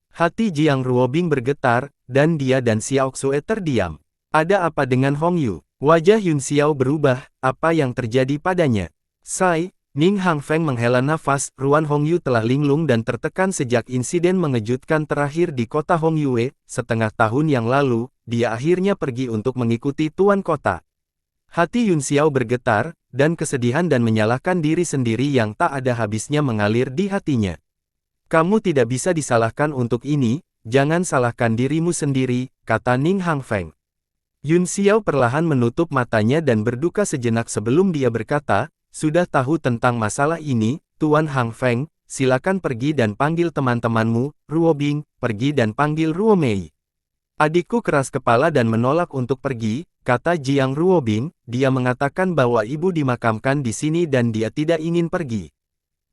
Hati Jiang Ruobing bergetar, dan dia dan Xiao Xue terdiam. Ada apa dengan Hong Yu? Wajah Yun Xiao berubah, apa yang terjadi padanya? Ning Hangfeng menghela nafas, Ruan Hong Yu telah linglung dan tertekan sejak insiden mengejutkan terakhir di kota Hong Yue, setengah tahun yang lalu, dia akhirnya pergi untuk mengikuti tuan kota. Hati Yun Xiao bergetar, dan kesedihan dan menyalahkan diri sendiri yang tak ada habisnya mengalir di hatinya. Kamu tidak bisa disalahkan untuk ini, jangan salahkan dirimu sendiri, kata Ning Hangfeng. Yun Xiao perlahan menutup matanya dan berduka sejenak sebelum dia berkata, sudah tahu tentang masalah ini, Tuan Hangfeng, silakan pergi dan panggil teman-temanmu, Ruobing, pergi dan panggil Ruomei. Adikku keras kepala dan menolak untuk pergi, kata Jiang Ruobing, dia mengatakan bahwa ibu dimakamkan di sini dan dia tidak ingin pergi.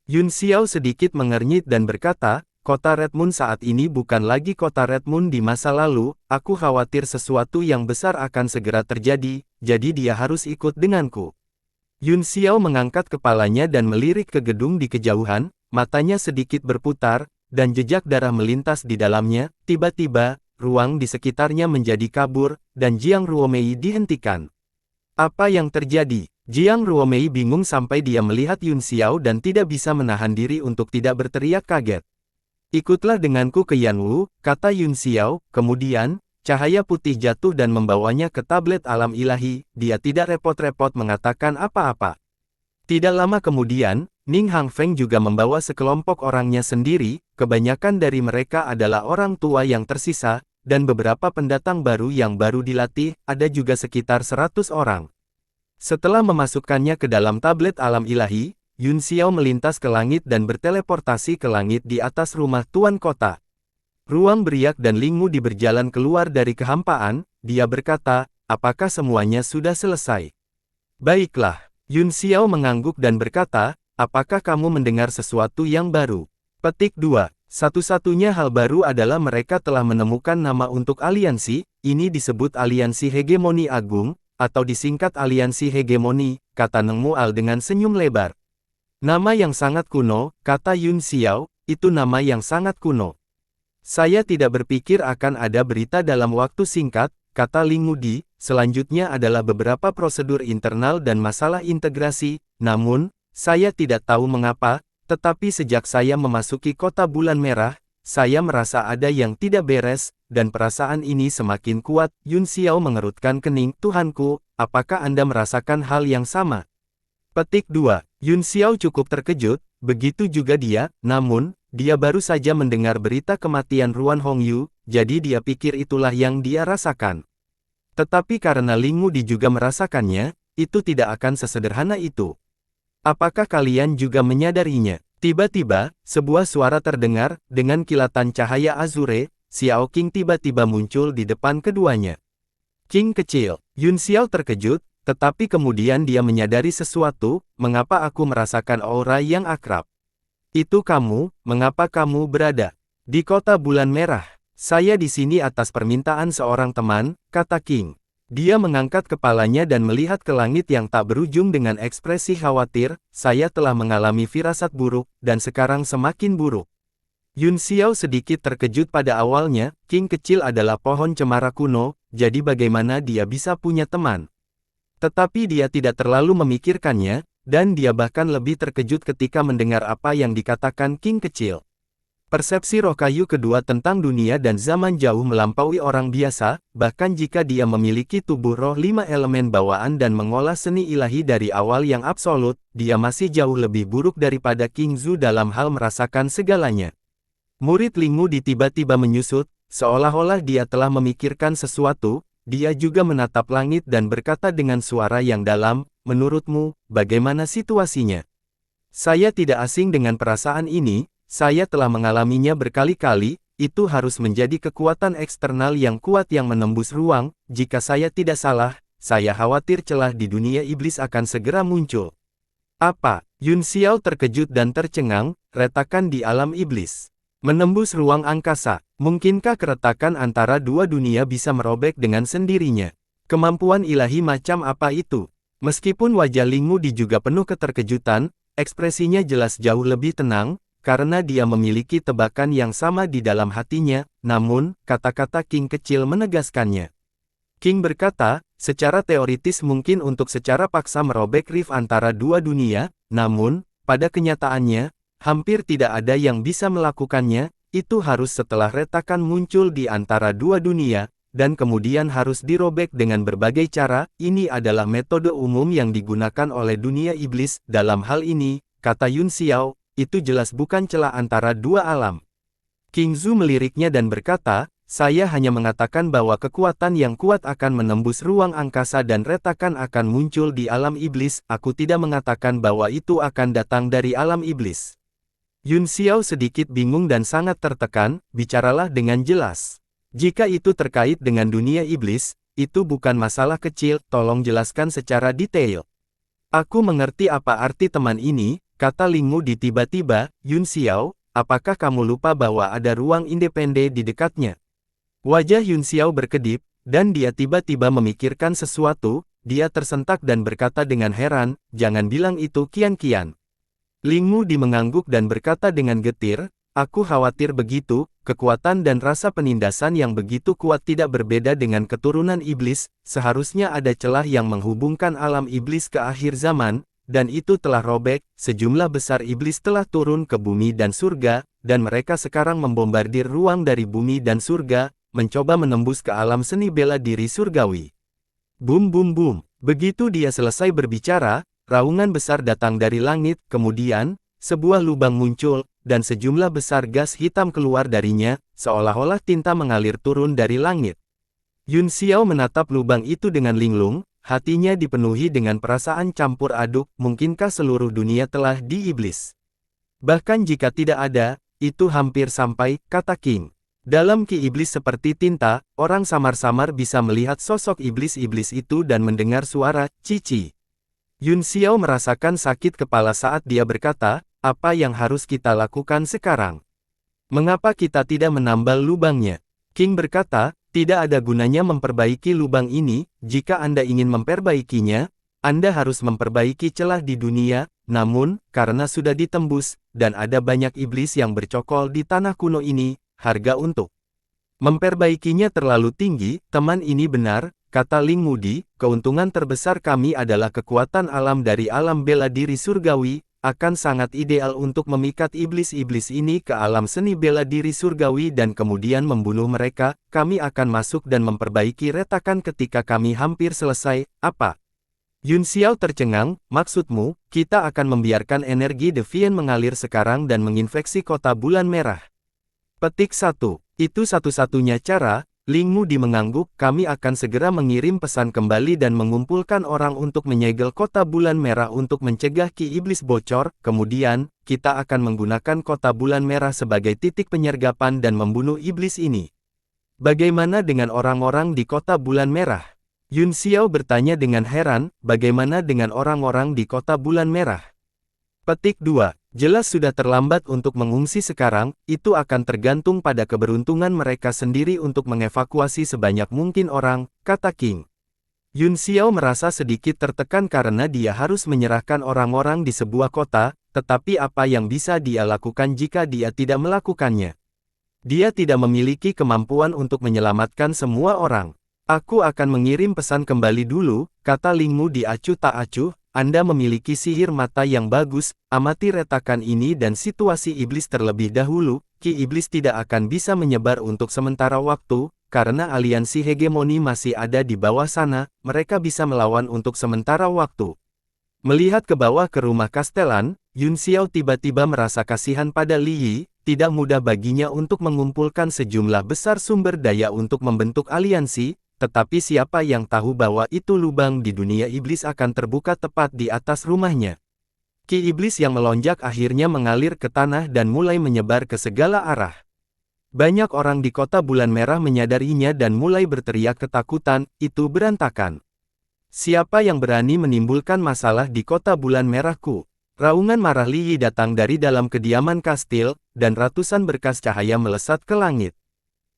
Yun Xiao sedikit mengernyit dan berkata, kota Red Moon saat ini bukan lagi kota Red Moon di masa lalu, aku khawatir sesuatu yang besar akan segera terjadi, jadi dia harus ikut denganku. Yun Xiao mengangkat kepalanya dan melirik ke gedung di kejauhan, matanya sedikit berputar, dan jejak darah melintas di dalamnya. Tiba-tiba, ruang di sekitarnya menjadi kabur, dan Jiang Ruomei dihentikan. Apa yang terjadi? Jiang Ruomei bingung sampai dia melihat Yun Xiao dan tidak bisa menahan diri untuk tidak berteriak kaget. Ikutlah denganku ke Yanwu, kata Yun Xiao, kemudian, cahaya putih jatuh dan membawanya ke tablet alam ilahi, dia tidak repot-repot mengatakan apa-apa. Tidak lama kemudian, Ning Hangfeng juga membawa sekelompok orangnya sendiri, kebanyakan dari mereka adalah orang tua yang tersisa, dan beberapa pendatang baru yang baru dilatih, ada juga sekitar 100 orang. Setelah memasukkannya ke dalam tablet alam ilahi, Yun Xiao melintas ke langit dan berteleportasi ke langit di atas rumah Tuan Kota. Ruang Beriak dan Lingmu berjalan keluar dari kehampaan, dia berkata, apakah semuanya sudah selesai? Baiklah, Yun Xiao mengangguk dan berkata, apakah kamu mendengar sesuatu yang baru? Petik 2. Satu-satunya hal baru adalah mereka telah menemukan nama untuk aliansi, ini disebut aliansi hegemoni agung, atau disingkat aliansi hegemoni, kata Neng Mual dengan senyum lebar. Nama yang sangat kuno, kata Yun Xiao, itu nama yang sangat kuno. Saya tidak berpikir akan ada berita dalam waktu singkat, kata Ling Mudi, selanjutnya adalah beberapa prosedur internal dan masalah integrasi, namun, saya tidak tahu mengapa, tetapi sejak saya memasuki kota bulan merah, saya merasa ada yang tidak beres, dan perasaan ini semakin kuat. Yun Xiao mengerutkan kening, Tuhanku, apakah Anda merasakan hal yang sama? Petik 2. Yun Xiao cukup terkejut, begitu juga dia, namun, dia baru saja mendengar berita kematian Ruan Hongyu, jadi dia pikir itulah yang dia rasakan. Tetapi karena Ling Mudi juga merasakannya, itu tidak akan sesederhana itu. Apakah kalian juga menyadarinya? Tiba-tiba, sebuah suara terdengar, dengan kilatan cahaya azure, Xiao Qing tiba-tiba muncul di depan keduanya. Qing kecil, Yun Xiao terkejut, tetapi kemudian dia menyadari sesuatu, mengapa aku merasakan aura yang akrab? Itu kamu, mengapa kamu berada di kota bulan merah? Saya di sini atas permintaan seorang teman, kata Qing. Dia mengangkat kepalanya dan melihat ke langit yang tak berujung dengan ekspresi khawatir, saya telah mengalami firasat buruk, dan sekarang semakin buruk. Yun Xiao sedikit terkejut pada awalnya, Qing kecil adalah pohon cemara kuno, jadi bagaimana dia bisa punya teman? Tetapi dia tidak terlalu memikirkannya, dan dia bahkan lebih terkejut ketika mendengar apa yang dikatakan Qing kecil. Persepsi roh kayu kedua tentang dunia dan zaman jauh melampaui orang biasa, bahkan jika dia memiliki tubuh roh 5 elemen bawaan dan mengolah seni ilahi dari awal yang absolut, dia masih jauh lebih buruk daripada King Zhu dalam hal merasakan segalanya. Murid Ling Mudi tiba-tiba menyusut, seolah-olah dia telah memikirkan sesuatu, dia juga menatap langit dan berkata dengan suara yang dalam, menurutmu, bagaimana situasinya? Saya tidak asing dengan perasaan ini. Saya telah mengalaminya berkali-kali, itu harus menjadi kekuatan eksternal yang kuat yang menembus ruang, jika saya tidak salah, saya khawatir celah di dunia iblis akan segera muncul. Apa? Yun Xiao terkejut dan tercengang, retakan di alam iblis. Menembus ruang angkasa, mungkinkah keretakan antara dua dunia bisa merobek dengan sendirinya? Kemampuan ilahi macam apa itu? Meskipun wajah Ling Mudi juga penuh keterkejutan, ekspresinya jelas jauh lebih tenang, karena dia memiliki tebakan yang sama di dalam hatinya, namun, kata-kata King kecil menegaskannya. King berkata, secara teoritis mungkin untuk secara paksa merobek rift antara dua dunia, namun, pada kenyataannya, hampir tidak ada yang bisa melakukannya, itu harus setelah retakan muncul di antara dua dunia, dan kemudian harus dirobek dengan berbagai cara. Ini adalah metode umum yang digunakan oleh dunia iblis. Dalam hal ini, kata Yun Xiao, itu jelas bukan celah antara dua alam. King Zhu meliriknya dan berkata, saya hanya mengatakan bahwa kekuatan yang kuat akan menembus ruang angkasa dan retakan akan muncul di alam iblis, aku tidak mengatakan bahwa itu akan datang dari alam iblis. Yun Xiao sedikit bingung dan sangat tertekan, bicaralah dengan jelas. Jika itu terkait dengan dunia iblis, itu bukan masalah kecil, tolong jelaskan secara detail. Aku mengerti apa arti teman ini, kata Ling Mudi tiba-tiba. Yun Xiao, apakah kamu lupa bahwa ada ruang independen di dekatnya? Wajah Yun Xiao berkedip, dan dia tiba-tiba memikirkan sesuatu. Dia tersentak dan berkata dengan heran, jangan bilang itu kian-kian. Ling Mudi mengangguk dan berkata dengan getir, aku khawatir begitu, kekuatan dan rasa penindasan yang begitu kuat tidak berbeda dengan keturunan iblis, seharusnya ada celah yang menghubungkan alam iblis ke akhir zaman, dan itu telah robek, sejumlah besar iblis telah turun ke bumi dan surga, dan mereka sekarang membombardir ruang dari bumi dan surga, mencoba menembus ke alam seni bela diri surgawi. Bum bum bum, begitu dia selesai berbicara, raungan besar datang dari langit, kemudian, sebuah lubang muncul, dan sejumlah besar gas hitam keluar darinya, seolah-olah tinta mengalir turun dari langit. Yun Xiao menatap lubang itu dengan linglung, hatinya dipenuhi dengan perasaan campur aduk, mungkinkah seluruh dunia telah diiblis? Bahkan jika tidak ada, itu hampir sampai, kata King. Dalam ki iblis seperti tinta, orang samar-samar bisa melihat sosok iblis-iblis itu dan mendengar suara, cici. Yun Xiao merasakan sakit kepala saat dia berkata, apa yang harus kita lakukan sekarang? Mengapa kita tidak menambal lubangnya? King berkata, tidak ada gunanya memperbaiki lubang ini, jika Anda ingin memperbaikinya, Anda harus memperbaiki celah di dunia, namun, karena sudah ditembus, dan ada banyak iblis yang bercokol di tanah kuno ini, harga untuk memperbaikinya terlalu tinggi. Teman ini benar, kata Ling Mudi, keuntungan terbesar kami adalah kekuatan alam dari alam bela diri surgawi, akan sangat ideal untuk memikat iblis-iblis ini ke alam seni bela diri surgawi dan kemudian membunuh mereka. Kami akan masuk dan memperbaiki retakan ketika kami hampir selesai. Apa? Yun Xiao tercengang, maksudmu, kita akan membiarkan energi Deviant mengalir sekarang dan menginfeksi kota bulan merah. Petik 1. Itu satu-satunya cara. Ling Mudi mengangguk, kami akan segera mengirim pesan kembali dan mengumpulkan orang untuk menyegel kota bulan merah untuk mencegah ki iblis bocor, kemudian, kita akan menggunakan kota bulan merah sebagai titik penyergapan dan membunuh iblis ini. Bagaimana dengan orang-orang di kota bulan merah? Yun Xiao bertanya dengan heran, bagaimana dengan orang-orang di kota bulan merah? Petik 2. Jelas sudah terlambat untuk mengungsi sekarang, itu akan tergantung pada keberuntungan mereka sendiri untuk mengevakuasi sebanyak mungkin orang, kata King. Yun Xiao merasa sedikit tertekan karena dia harus menyerahkan orang-orang di sebuah kota, tetapi apa yang bisa dia lakukan jika dia tidak melakukannya? Dia tidak memiliki kemampuan untuk menyelamatkan semua orang. Aku akan mengirim pesan kembali dulu, kata Ling Mudi acuh tak acuh. Anda memiliki sihir mata yang bagus, amati retakan ini dan situasi iblis terlebih dahulu, ki iblis tidak akan bisa menyebar untuk sementara waktu, karena aliansi hegemoni masih ada di bawah sana, mereka bisa melawan untuk sementara waktu. Melihat ke bawah ke rumah Kastelan, Yun Xiao tiba-tiba merasa kasihan pada Li Yi, tidak mudah baginya untuk mengumpulkan sejumlah besar sumber daya untuk membentuk aliansi, tetapi siapa yang tahu bahwa itu lubang di dunia iblis akan terbuka tepat di atas rumahnya. Ki iblis yang melonjak akhirnya mengalir ke tanah dan mulai menyebar ke segala arah. Banyak orang di kota bulan merah menyadarinya dan mulai berteriak ketakutan, itu berantakan. Siapa yang berani menimbulkan masalah di kota bulan merahku? Raungan marah Li Yi datang dari dalam kediaman kastil, dan ratusan berkas cahaya melesat ke langit.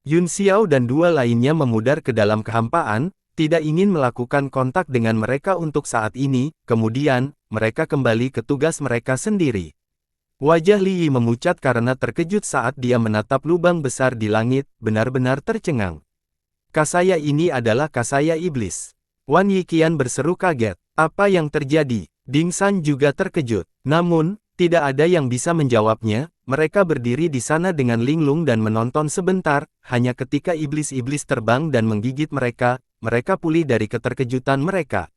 Yun Xiao dan dua lainnya memudar ke dalam kehampaan, tidak ingin melakukan kontak dengan mereka untuk saat ini, kemudian, mereka kembali ke tugas mereka sendiri. Wajah Li Yi memucat karena terkejut saat dia menatap lubang besar di langit, benar-benar tercengang. Kasaya ini adalah kasaya iblis. Wan Yiqian berseru kaget, apa yang terjadi? Ding San juga terkejut, namun, tidak ada yang bisa menjawabnya. Mereka berdiri di sana dengan linglung dan menonton sebentar, hanya ketika iblis-iblis terbang dan menggigit mereka, mereka pulih dari keterkejutan mereka.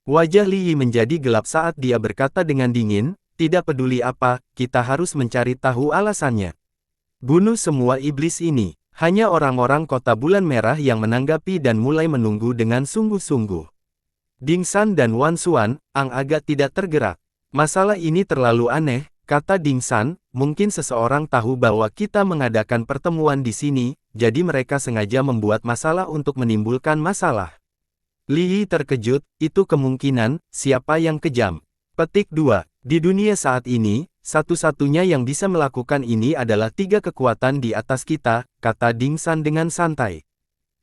Wajah Li Yi menjadi gelap saat dia berkata dengan dingin, tidak peduli apa, kita harus mencari tahu alasannya. Bunuh semua iblis ini. Hanya orang-orang kota bulan merah yang menanggapi dan mulai menunggu dengan sungguh-sungguh. Ding San dan Wan Xuan, agak tidak tergerak. Masalah ini terlalu aneh, kata Ding San, mungkin seseorang tahu bahwa kita mengadakan pertemuan di sini, jadi mereka sengaja membuat masalah untuk menimbulkan masalah. Li Yi terkejut, itu kemungkinan, siapa yang kejam? Petik 2. Di dunia saat ini, satu-satunya yang bisa melakukan ini adalah 3 kekuatan di atas kita, kata Ding San dengan santai.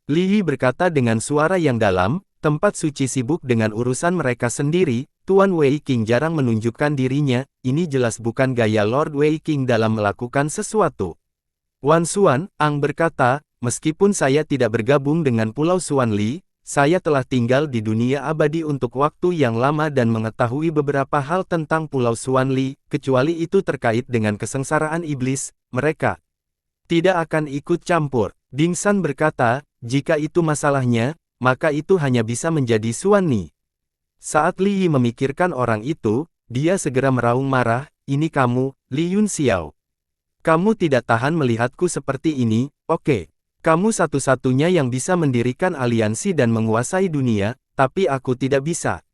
Li Yi berkata dengan suara yang dalam, tempat suci sibuk dengan urusan mereka sendiri, Tuan Wei Qing jarang menunjukkan dirinya, ini jelas bukan gaya Lord Wei Qing dalam melakukan sesuatu. Wan Xuan, Ang berkata, meskipun saya tidak bergabung dengan Pulau Xuan Li, saya telah tinggal di dunia abadi untuk waktu yang lama dan mengetahui beberapa hal tentang Pulau Xuan Li, kecuali itu terkait dengan kesengsaraan iblis, mereka tidak akan ikut campur. Ding San berkata, jika itu masalahnya, maka itu hanya bisa menjadi Xuan Ni. Saat Li Yi memikirkan orang itu, dia segera meraung marah, ini kamu, Li Yun Xiao. Kamu tidak tahan melihatku seperti ini, oke. Kamu satu-satunya yang bisa mendirikan aliansi dan menguasai dunia, tapi aku tidak bisa.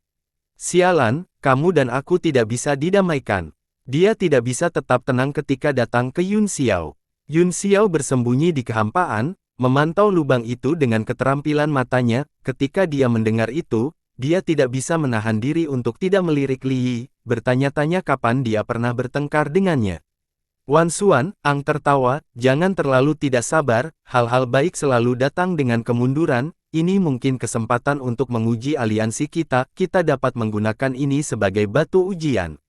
Sialan, kamu dan aku tidak bisa didamaikan. Dia tidak bisa tetap tenang ketika datang ke Yun Xiao. Yun Xiao bersembunyi di kehampaan, memantau lubang itu dengan keterampilan matanya, ketika dia mendengar itu, dia tidak bisa menahan diri untuk tidak melirik Li Yi, bertanya-tanya kapan dia pernah bertengkar dengannya. Wan Xuan, Ang tertawa, jangan terlalu tidak sabar, hal-hal baik selalu datang dengan kemunduran, ini mungkin kesempatan untuk menguji aliansi kita, kita dapat menggunakan ini sebagai batu ujian.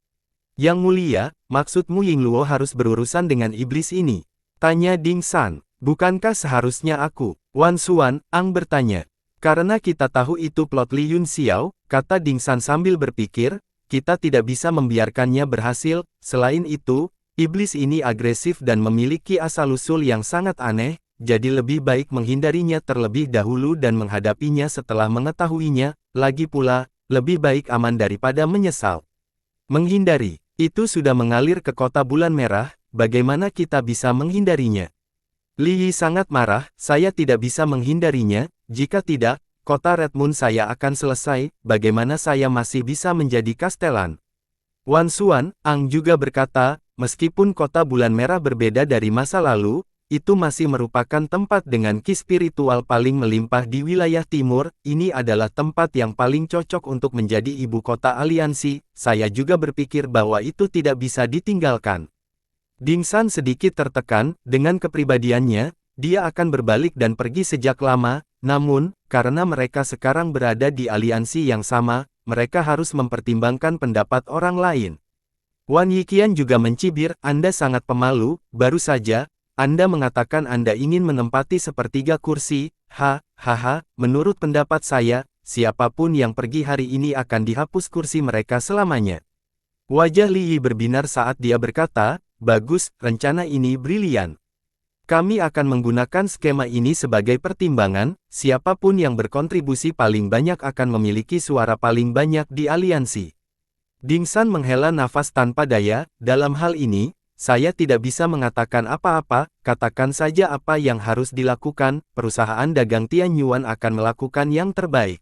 Yang mulia, maksudmu Yingluo harus berurusan dengan iblis ini? Tanya Ding San, bukankah seharusnya aku? Wan Xuan, Ang bertanya. Karena kita tahu itu plot Li Yun Xiao, kata Ding San sambil berpikir, kita tidak bisa membiarkannya berhasil, selain itu, iblis ini agresif dan memiliki asal-usul yang sangat aneh, jadi lebih baik menghindarinya terlebih dahulu dan menghadapinya setelah mengetahuinya, lagi pula, lebih baik aman daripada menyesal. Menghindari, itu sudah mengalir ke kota bulan merah, bagaimana kita bisa menghindarinya? Li Yi sangat marah, saya tidak bisa menghindarinya, jika tidak, kota Red Moon saya akan selesai, bagaimana saya masih bisa menjadi kastelan? Wan Xuan, Ang juga berkata, meskipun kota bulan merah berbeda dari masa lalu, itu masih merupakan tempat dengan ki spiritual paling melimpah di wilayah timur, ini adalah tempat yang paling cocok untuk menjadi ibu kota aliansi, saya juga berpikir bahwa itu tidak bisa ditinggalkan. Ding San sedikit tertekan, dengan kepribadiannya, dia akan berbalik dan pergi sejak lama, namun, karena mereka sekarang berada di aliansi yang sama, mereka harus mempertimbangkan pendapat orang lain. Wan Yiqian juga mencibir, Anda sangat pemalu, baru saja, Anda mengatakan Anda ingin menempati sepertiga kursi, hahaha, menurut pendapat saya, siapapun yang pergi hari ini akan dihapus kursi mereka selamanya. Wajah Li Yi berbinar saat dia berkata, bagus, rencana ini brilian. Kami akan menggunakan skema ini sebagai pertimbangan, siapapun yang berkontribusi paling banyak akan memiliki suara paling banyak di aliansi. Ding San menghela nafas tanpa daya, dalam hal ini, saya tidak bisa mengatakan apa-apa, katakan saja apa yang harus dilakukan, perusahaan dagang Tianyuan akan melakukan yang terbaik.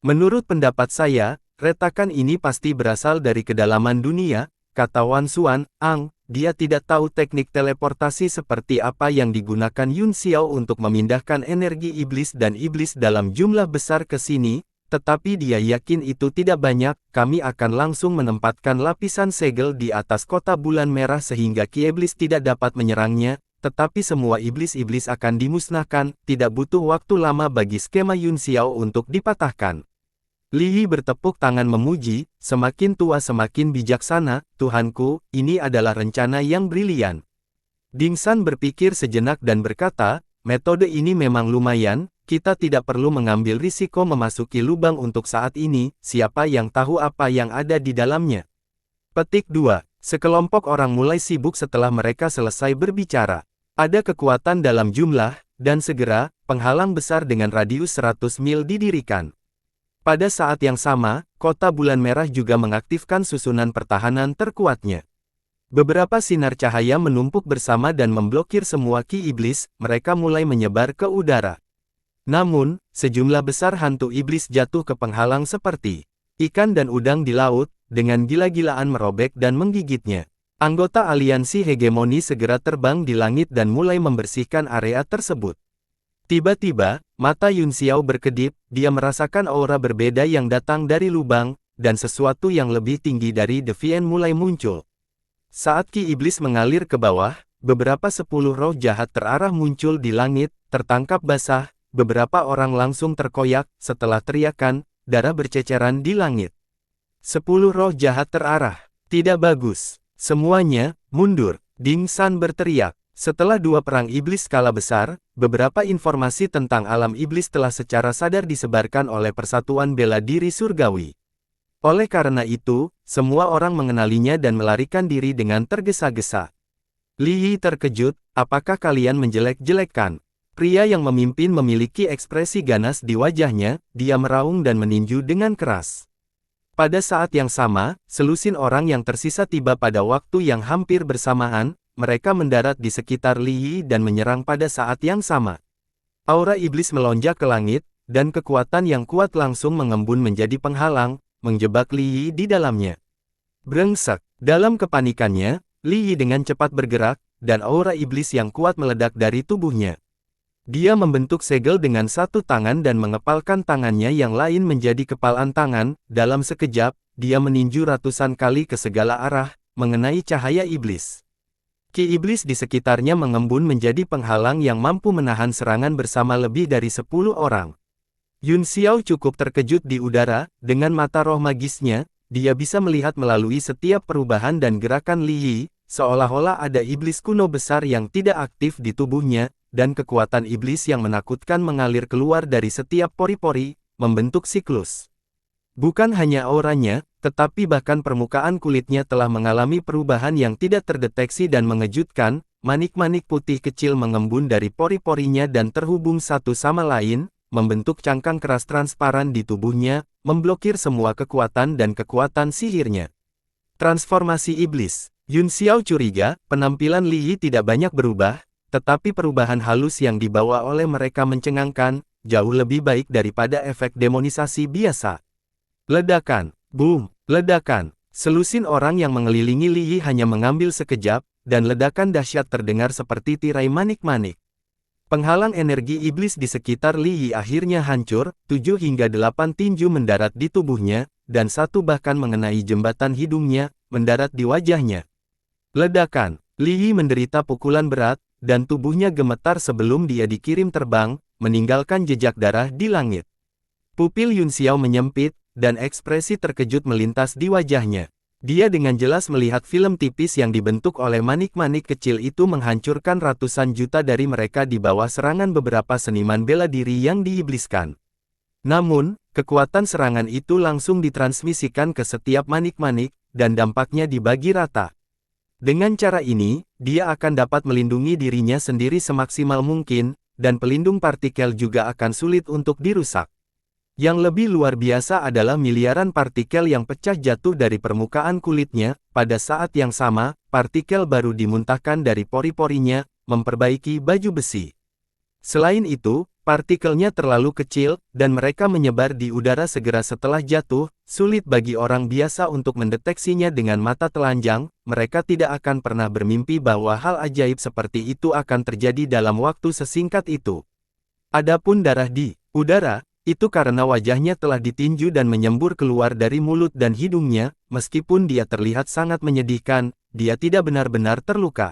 Menurut pendapat saya, retakan ini pasti berasal dari kedalaman dunia, kata Wan Xuan, Ang, dia tidak tahu teknik teleportasi seperti apa yang digunakan Yun Xiao untuk memindahkan energi iblis dan iblis dalam jumlah besar ke sini, tetapi dia yakin itu tidak banyak, kami akan langsung menempatkan lapisan segel di atas kota bulan merah sehingga ki iblis tidak dapat menyerangnya, tetapi semua iblis-iblis akan dimusnahkan, tidak butuh waktu lama bagi skema Yun Xiao untuk dipatahkan. Li Yi bertepuk tangan memuji, semakin tua semakin bijaksana, Tuhanku, ini adalah rencana yang brilian. Ding San berpikir sejenak dan berkata, metode ini memang lumayan, kita tidak perlu mengambil risiko memasuki lubang untuk saat ini, siapa yang tahu apa yang ada di dalamnya. Petik 2. Sekelompok orang mulai sibuk setelah mereka selesai berbicara. Ada kekuatan dalam jumlah, dan segera, penghalang besar dengan radius 100 mil didirikan. Pada saat yang sama, kota bulan merah juga mengaktifkan susunan pertahanan terkuatnya. Beberapa sinar cahaya menumpuk bersama dan memblokir semua ki iblis, mereka mulai menyebar ke udara. Namun, sejumlah besar hantu iblis jatuh ke penghalang seperti ikan dan udang di laut, dengan gila-gilaan merobek dan menggigitnya. Anggota aliansi hegemoni segera terbang di langit dan mulai membersihkan area tersebut. Tiba-tiba, mata Yun Xiao berkedip, dia merasakan aura berbeda yang datang dari lubang, dan sesuatu yang lebih tinggi dari Deviant mulai muncul. Saat ki iblis mengalir ke bawah, beberapa 10 roh jahat terarah muncul di langit, tertangkap basah, beberapa orang langsung terkoyak, setelah teriakan, darah berceceran di langit. 10 roh jahat terarah. Tidak bagus. Semuanya, mundur. Ding San berteriak. Setelah 2 perang iblis skala besar, beberapa informasi tentang alam iblis telah secara sadar disebarkan oleh Persatuan Bela Diri Surgawi. Oleh karena itu, semua orang mengenalinya dan melarikan diri dengan tergesa-gesa. Li Yi terkejut, apakah kalian menjelek-jelekkan? Pria yang memimpin memiliki ekspresi ganas di wajahnya, dia meraung dan meninju dengan keras. Pada saat yang sama, selusin orang yang tersisa tiba pada waktu yang hampir bersamaan, mereka mendarat di sekitar Li Yi dan menyerang pada saat yang sama. Aura iblis melonjak ke langit, dan kekuatan yang kuat langsung mengembun menjadi penghalang, menjebak Li Yi di dalamnya. Brengsek. Dalam kepanikannya, Li Yi dengan cepat bergerak, dan aura iblis yang kuat meledak dari tubuhnya. Dia membentuk segel dengan satu tangan dan mengepalkan tangannya yang lain menjadi kepalan tangan. Dalam sekejap, dia meninju ratusan kali ke segala arah, mengenai cahaya iblis. Ki iblis di sekitarnya mengembun menjadi penghalang yang mampu menahan serangan bersama lebih dari 10 orang. Yun Xiao cukup terkejut di udara, dengan mata roh magisnya, dia bisa melihat melalui setiap perubahan dan gerakan Li Yi, seolah-olah ada iblis kuno besar yang tidak aktif di tubuhnya, dan kekuatan iblis yang menakutkan mengalir keluar dari setiap pori-pori, membentuk siklus. Bukan hanya auranya, tetapi bahkan permukaan kulitnya telah mengalami perubahan yang tidak terdeteksi dan mengejutkan, manik-manik putih kecil mengembun dari pori-porinya dan terhubung satu sama lain, membentuk cangkang keras transparan di tubuhnya, memblokir semua kekuatan dan kekuatan sihirnya. Transformasi iblis. Yun Xiao curiga, penampilan Li Yi tidak banyak berubah, tetapi perubahan halus yang dibawa oleh mereka mencengangkan, jauh lebih baik daripada efek demonisasi biasa. Ledakan. Boom. Ledakan. Selusin orang yang mengelilingi Li Yi hanya mengambil sekejap, dan ledakan dahsyat terdengar seperti tirai manik-manik. Penghalang energi iblis di sekitar Li Yi akhirnya hancur, 7 hingga 8 tinju mendarat di tubuhnya, dan 1 bahkan mengenai jembatan hidungnya, mendarat di wajahnya. Ledakan. Li Yi menderita pukulan berat, dan tubuhnya gemetar sebelum dia dikirim terbang, meninggalkan jejak darah di langit. Pupil Yun Xiao menyempit, dan ekspresi terkejut melintas di wajahnya. Dia dengan jelas melihat film tipis yang dibentuk oleh manik-manik kecil itu menghancurkan ratusan juta dari mereka di bawah serangan beberapa seniman bela diri yang diibliskan. Namun, kekuatan serangan itu langsung ditransmisikan ke setiap manik-manik, dan dampaknya dibagi rata. Dengan cara ini, dia akan dapat melindungi dirinya sendiri semaksimal mungkin, dan pelindung partikel juga akan sulit untuk dirusak. Yang lebih luar biasa adalah miliaran partikel yang pecah jatuh dari permukaan kulitnya. Pada saat yang sama, partikel baru dimuntahkan dari pori-porinya, memperbaiki baju besi. Selain itu, partikelnya terlalu kecil, dan mereka menyebar di udara segera setelah jatuh. Sulit bagi orang biasa untuk mendeteksinya dengan mata telanjang. Mereka tidak akan pernah bermimpi bahwa hal ajaib seperti itu akan terjadi dalam waktu sesingkat itu. Adapun darah di udara, itu karena wajahnya telah ditinju dan menyembur keluar dari mulut dan hidungnya. Meskipun dia terlihat sangat menyedihkan, dia tidak benar-benar terluka.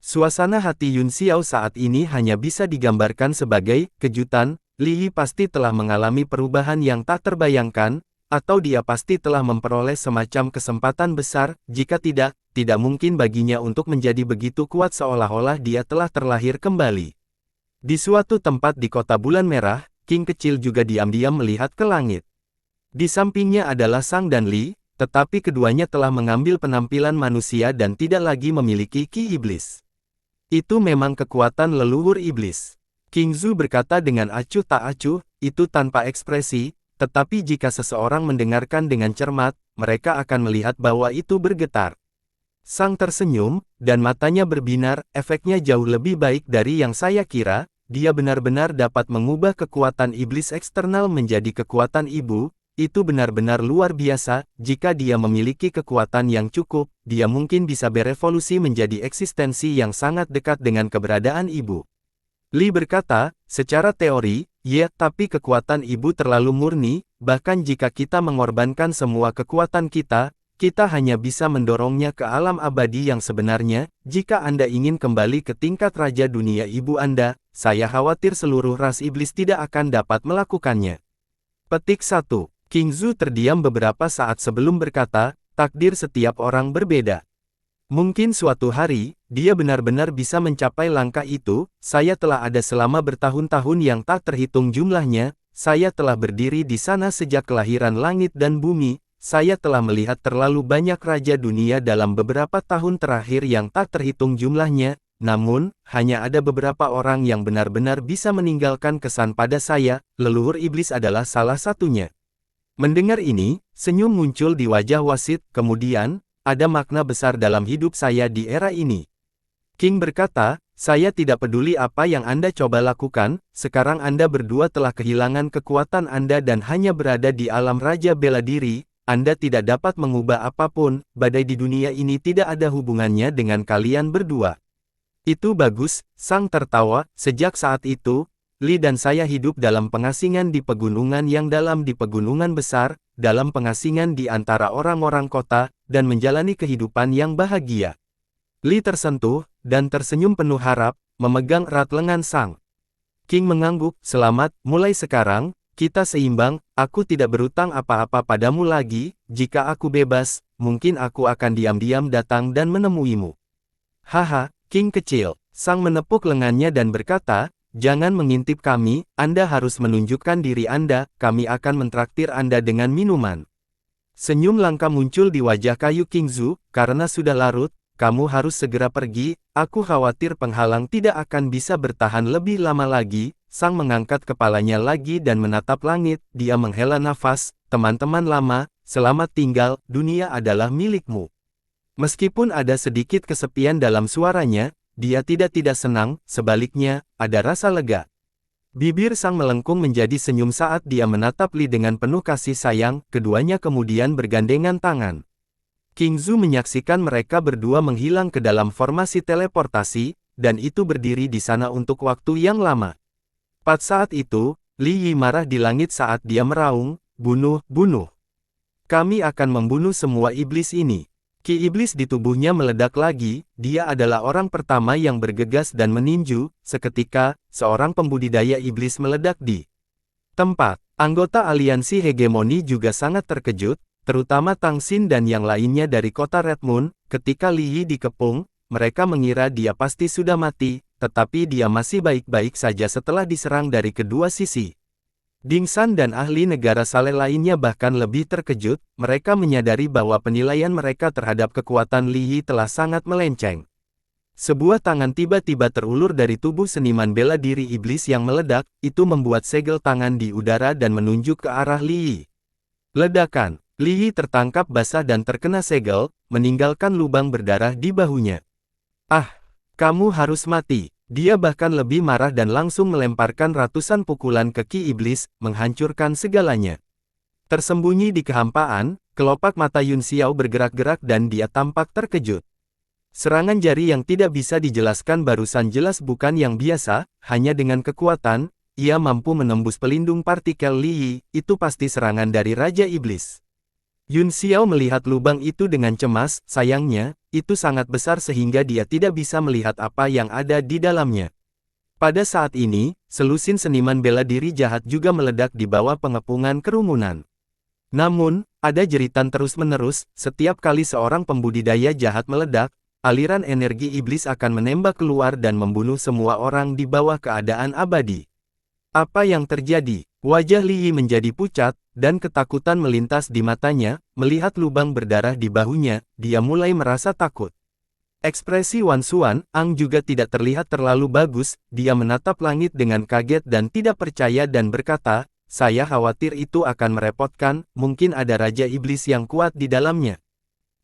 Suasana hati Yun Xiao saat ini hanya bisa digambarkan sebagai kejutan. Li Yi pasti telah mengalami perubahan yang tak terbayangkan, atau dia pasti telah memperoleh semacam kesempatan besar. Jika tidak, tidak mungkin baginya untuk menjadi begitu kuat seolah-olah dia telah terlahir kembali. Di suatu tempat di kota bulan merah, King kecil juga diam-diam melihat ke langit. Di sampingnya adalah Sang dan Li, tetapi keduanya telah mengambil penampilan manusia dan tidak lagi memiliki ki iblis. Itu memang kekuatan leluhur iblis. King Zhu berkata dengan acuh tak acuh, itu tanpa ekspresi, tetapi jika seseorang mendengarkan dengan cermat, mereka akan melihat bahwa itu bergetar. Sang tersenyum, dan matanya berbinar, efeknya jauh lebih baik dari yang saya kira. Dia benar-benar dapat mengubah kekuatan iblis eksternal menjadi kekuatan ibu, itu benar-benar luar biasa. Jika dia memiliki kekuatan yang cukup, dia mungkin bisa berevolusi menjadi eksistensi yang sangat dekat dengan keberadaan ibu. Li berkata, secara teori, ya, tapi kekuatan ibu terlalu murni, bahkan jika kita mengorbankan semua kekuatan kita hanya bisa mendorongnya ke alam abadi yang sebenarnya. Jika Anda ingin kembali ke tingkat raja dunia ibu Anda, saya khawatir seluruh ras iblis tidak akan dapat melakukannya. Petik 1. King Zhu terdiam beberapa saat sebelum berkata, takdir setiap orang berbeda. Mungkin suatu hari, dia benar-benar bisa mencapai langkah itu. Saya telah ada selama bertahun-tahun yang tak terhitung jumlahnya, saya telah berdiri di sana sejak kelahiran langit dan bumi, saya telah melihat terlalu banyak raja dunia dalam beberapa tahun terakhir yang tak terhitung jumlahnya, namun, hanya ada beberapa orang yang benar-benar bisa meninggalkan kesan pada saya, leluhur iblis adalah salah satunya. Mendengar ini, senyum muncul di wajah wasit, kemudian, ada makna besar dalam hidup saya di era ini. King berkata, saya tidak peduli apa yang Anda coba lakukan, sekarang Anda berdua telah kehilangan kekuatan Anda dan hanya berada di alam raja bela diri, Anda tidak dapat mengubah apapun, badai di dunia ini tidak ada hubungannya dengan kalian berdua. Itu bagus, Sang tertawa, sejak saat itu, Li dan saya hidup dalam pengasingan di pegunungan yang dalam di pegunungan besar, dalam pengasingan di antara orang-orang kota, dan menjalani kehidupan yang bahagia. Li tersentuh, dan tersenyum penuh harap, memegang erat lengan Sang. King mengangguk, selamat, mulai sekarang, kita seimbang, aku tidak berutang apa-apa padamu lagi, jika aku bebas, mungkin aku akan diam-diam datang dan menemuimu. Haha, King kecil, Sang menepuk lengannya dan berkata, jangan mengintip kami, Anda harus menunjukkan diri Anda, kami akan mentraktir Anda dengan minuman. Senyum langka muncul di wajah kayu King Zhu, karena sudah larut, kamu harus segera pergi, aku khawatir penghalang tidak akan bisa bertahan lebih lama lagi. Sang mengangkat kepalanya lagi dan menatap langit, dia menghela nafas, teman-teman lama, selamat tinggal, dunia adalah milikmu. Meskipun ada sedikit kesepian dalam suaranya, dia tidak senang, sebaliknya, ada rasa lega. Bibir Sang melengkung menjadi senyum saat dia menatap Li dengan penuh kasih sayang, keduanya kemudian bergandengan tangan. King Zhu menyaksikan mereka berdua menghilang ke dalam formasi teleportasi, dan itu berdiri di sana untuk waktu yang lama. Pada saat itu, Li Yi marah di langit saat dia meraung, bunuh, bunuh. Kami akan membunuh semua iblis ini. Ki iblis di tubuhnya meledak lagi, dia adalah orang pertama yang bergegas dan meninju, seketika, seorang pembudidaya iblis meledak di tempat. Anggota aliansi hegemoni juga sangat terkejut, terutama Tang Xin dan yang lainnya dari kota Red Moon, ketika Li Yi dikepung, mereka mengira dia pasti sudah mati, tetapi dia masih baik-baik saja setelah diserang dari kedua sisi. Ding San dan ahli negara Saleh lainnya bahkan lebih terkejut, mereka menyadari bahwa penilaian mereka terhadap kekuatan Li Yi telah sangat melenceng. Sebuah tangan tiba-tiba terulur dari tubuh seniman bela diri iblis yang meledak, itu membuat segel tangan di udara dan menunjuk ke arah Li Yi. Ledakan, Li Yi tertangkap basah dan terkena segel, meninggalkan lubang berdarah di bahunya. Ah, kamu harus mati. Dia bahkan lebih marah dan langsung melemparkan ratusan pukulan ke Ki Iblis, menghancurkan segalanya. Tersembunyi di kehampaan, kelopak mata Yun Xiao bergerak-gerak dan dia tampak terkejut. Serangan jari yang tidak bisa dijelaskan barusan jelas bukan yang biasa, hanya dengan kekuatan, ia mampu menembus pelindung partikel Li Yi, itu pasti serangan dari Raja Iblis. Yun Xiao melihat lubang itu dengan cemas, sayangnya, itu sangat besar sehingga dia tidak bisa melihat apa yang ada di dalamnya. Pada saat ini, selusin seniman bela diri jahat juga meledak di bawah pengepungan kerumunan. Namun, ada jeritan terus-menerus, setiap kali seorang pembudidaya jahat meledak, aliran energi iblis akan menembak keluar dan membunuh semua orang di bawah keadaan abadi. Apa yang terjadi? Wajah Li Yi menjadi pucat, dan ketakutan melintas di matanya, melihat lubang berdarah di bahunya, dia mulai merasa takut. Ekspresi Wan Xuan, Ang juga tidak terlihat terlalu bagus, dia menatap langit dengan kaget dan tidak percaya dan berkata, saya khawatir itu akan merepotkan, mungkin ada Raja Iblis yang kuat di dalamnya.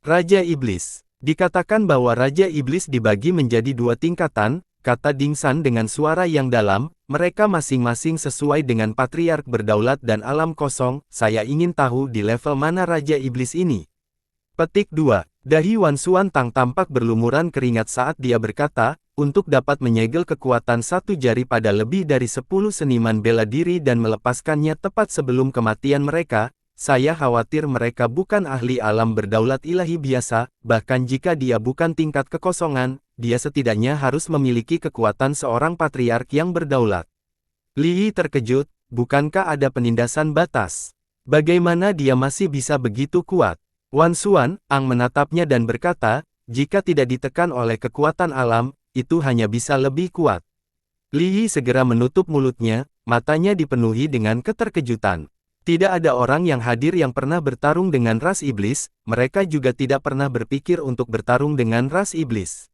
Raja Iblis. Dikatakan bahwa Raja Iblis dibagi menjadi dua tingkatan, kata Ding San dengan suara yang dalam, mereka masing-masing sesuai dengan patriark berdaulat dan alam kosong, saya ingin tahu di level mana Raja Iblis ini. Petik 2. Dahi Wan Xuantang tampak berlumuran keringat saat dia berkata, untuk dapat menyegel kekuatan satu jari pada lebih dari 10 seniman bela diri dan melepaskannya tepat sebelum kematian mereka, saya khawatir mereka bukan ahli alam berdaulat ilahi biasa, bahkan jika dia bukan tingkat kekosongan, dia setidaknya harus memiliki kekuatan seorang patriark yang berdaulat. Li Yi terkejut, bukankah ada penindasan batas? Bagaimana dia masih bisa begitu kuat? Wan Xuantang menatapnya dan berkata, jika tidak ditekan oleh kekuatan alam, itu hanya bisa lebih kuat. Li Yi segera menutup mulutnya, matanya dipenuhi dengan keterkejutan. Tidak ada orang yang hadir yang pernah bertarung dengan ras iblis, mereka juga tidak pernah berpikir untuk bertarung dengan ras iblis.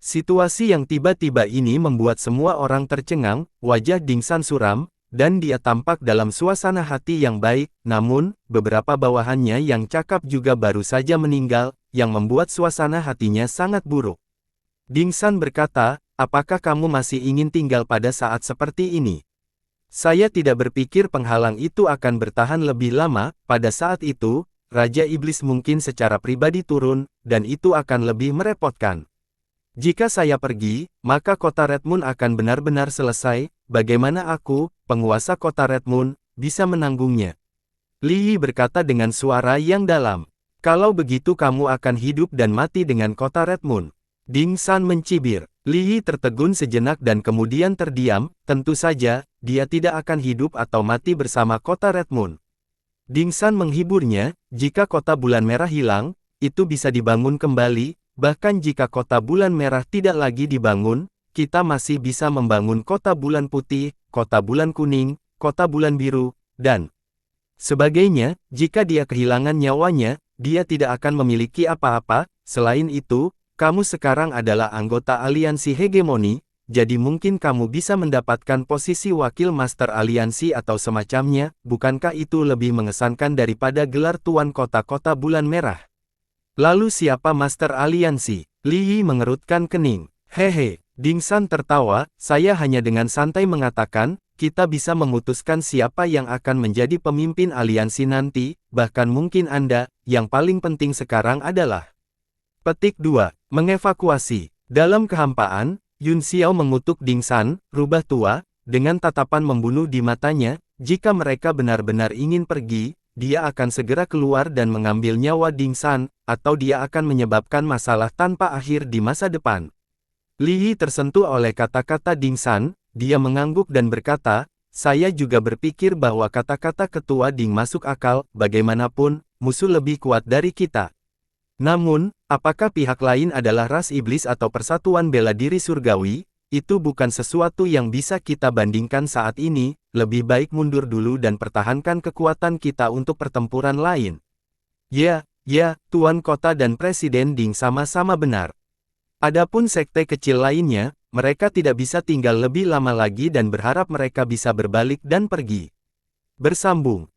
Situasi yang tiba-tiba ini membuat semua orang tercengang, wajah Ding San suram, dan dia tampak dalam suasana hati yang baik, namun, beberapa bawahannya yang cakap juga baru saja meninggal, yang membuat suasana hatinya sangat buruk. Ding San berkata, apakah kamu masih ingin tinggal pada saat seperti ini? Saya tidak berpikir penghalang itu akan bertahan lebih lama, pada saat itu, Raja Iblis mungkin secara pribadi turun, dan itu akan lebih merepotkan. Jika saya pergi, maka kota Red Moon akan benar-benar selesai, bagaimana aku, penguasa kota Red Moon, bisa menanggungnya? Li Yi berkata dengan suara yang dalam. Kalau begitu kamu akan hidup dan mati dengan kota Red Moon. Ding San mencibir. Li Yi tertegun sejenak dan kemudian terdiam, tentu saja, dia tidak akan hidup atau mati bersama kota Red Moon. Ding San menghiburnya, jika kota bulan merah hilang, itu bisa dibangun kembali, bahkan jika kota bulan merah tidak lagi dibangun, kita masih bisa membangun kota bulan putih, kota bulan kuning, kota bulan biru, dan sebagainya. Jika dia kehilangan nyawanya, dia tidak akan memiliki apa-apa. Selain itu, kamu sekarang adalah anggota aliansi hegemoni, jadi mungkin kamu bisa mendapatkan posisi wakil master aliansi atau semacamnya, bukankah itu lebih mengesankan daripada gelar tuan kota-kota bulan merah? Lalu siapa master aliansi? Li Yi mengerutkan kening. Hehe, Ding San tertawa, saya hanya dengan santai mengatakan, kita bisa memutuskan siapa yang akan menjadi pemimpin aliansi nanti, bahkan mungkin Anda, yang paling penting sekarang adalah Petik 2. Mengevakuasi. Dalam kehampaan, Yun Xiao mengutuk Ding San, rubah tua, dengan tatapan membunuh di matanya, jika mereka benar-benar ingin pergi, dia akan segera keluar dan mengambil nyawa Ding San, atau dia akan menyebabkan masalah tanpa akhir di masa depan. Li Yi tersentuh oleh kata-kata Ding San, dia mengangguk dan berkata, saya juga berpikir bahwa kata-kata ketua Ding masuk akal, bagaimanapun, musuh lebih kuat dari kita. Namun, apakah pihak lain adalah ras iblis atau persatuan bela diri surgawi? Itu bukan sesuatu yang bisa kita bandingkan saat ini, lebih baik mundur dulu dan pertahankan kekuatan kita untuk pertempuran lain. Ya, Tuan Kota dan Presiden Ding sama-sama benar. Adapun sekte kecil lainnya, mereka tidak bisa tinggal lebih lama lagi dan berharap mereka bisa berbalik dan pergi. Bersambung.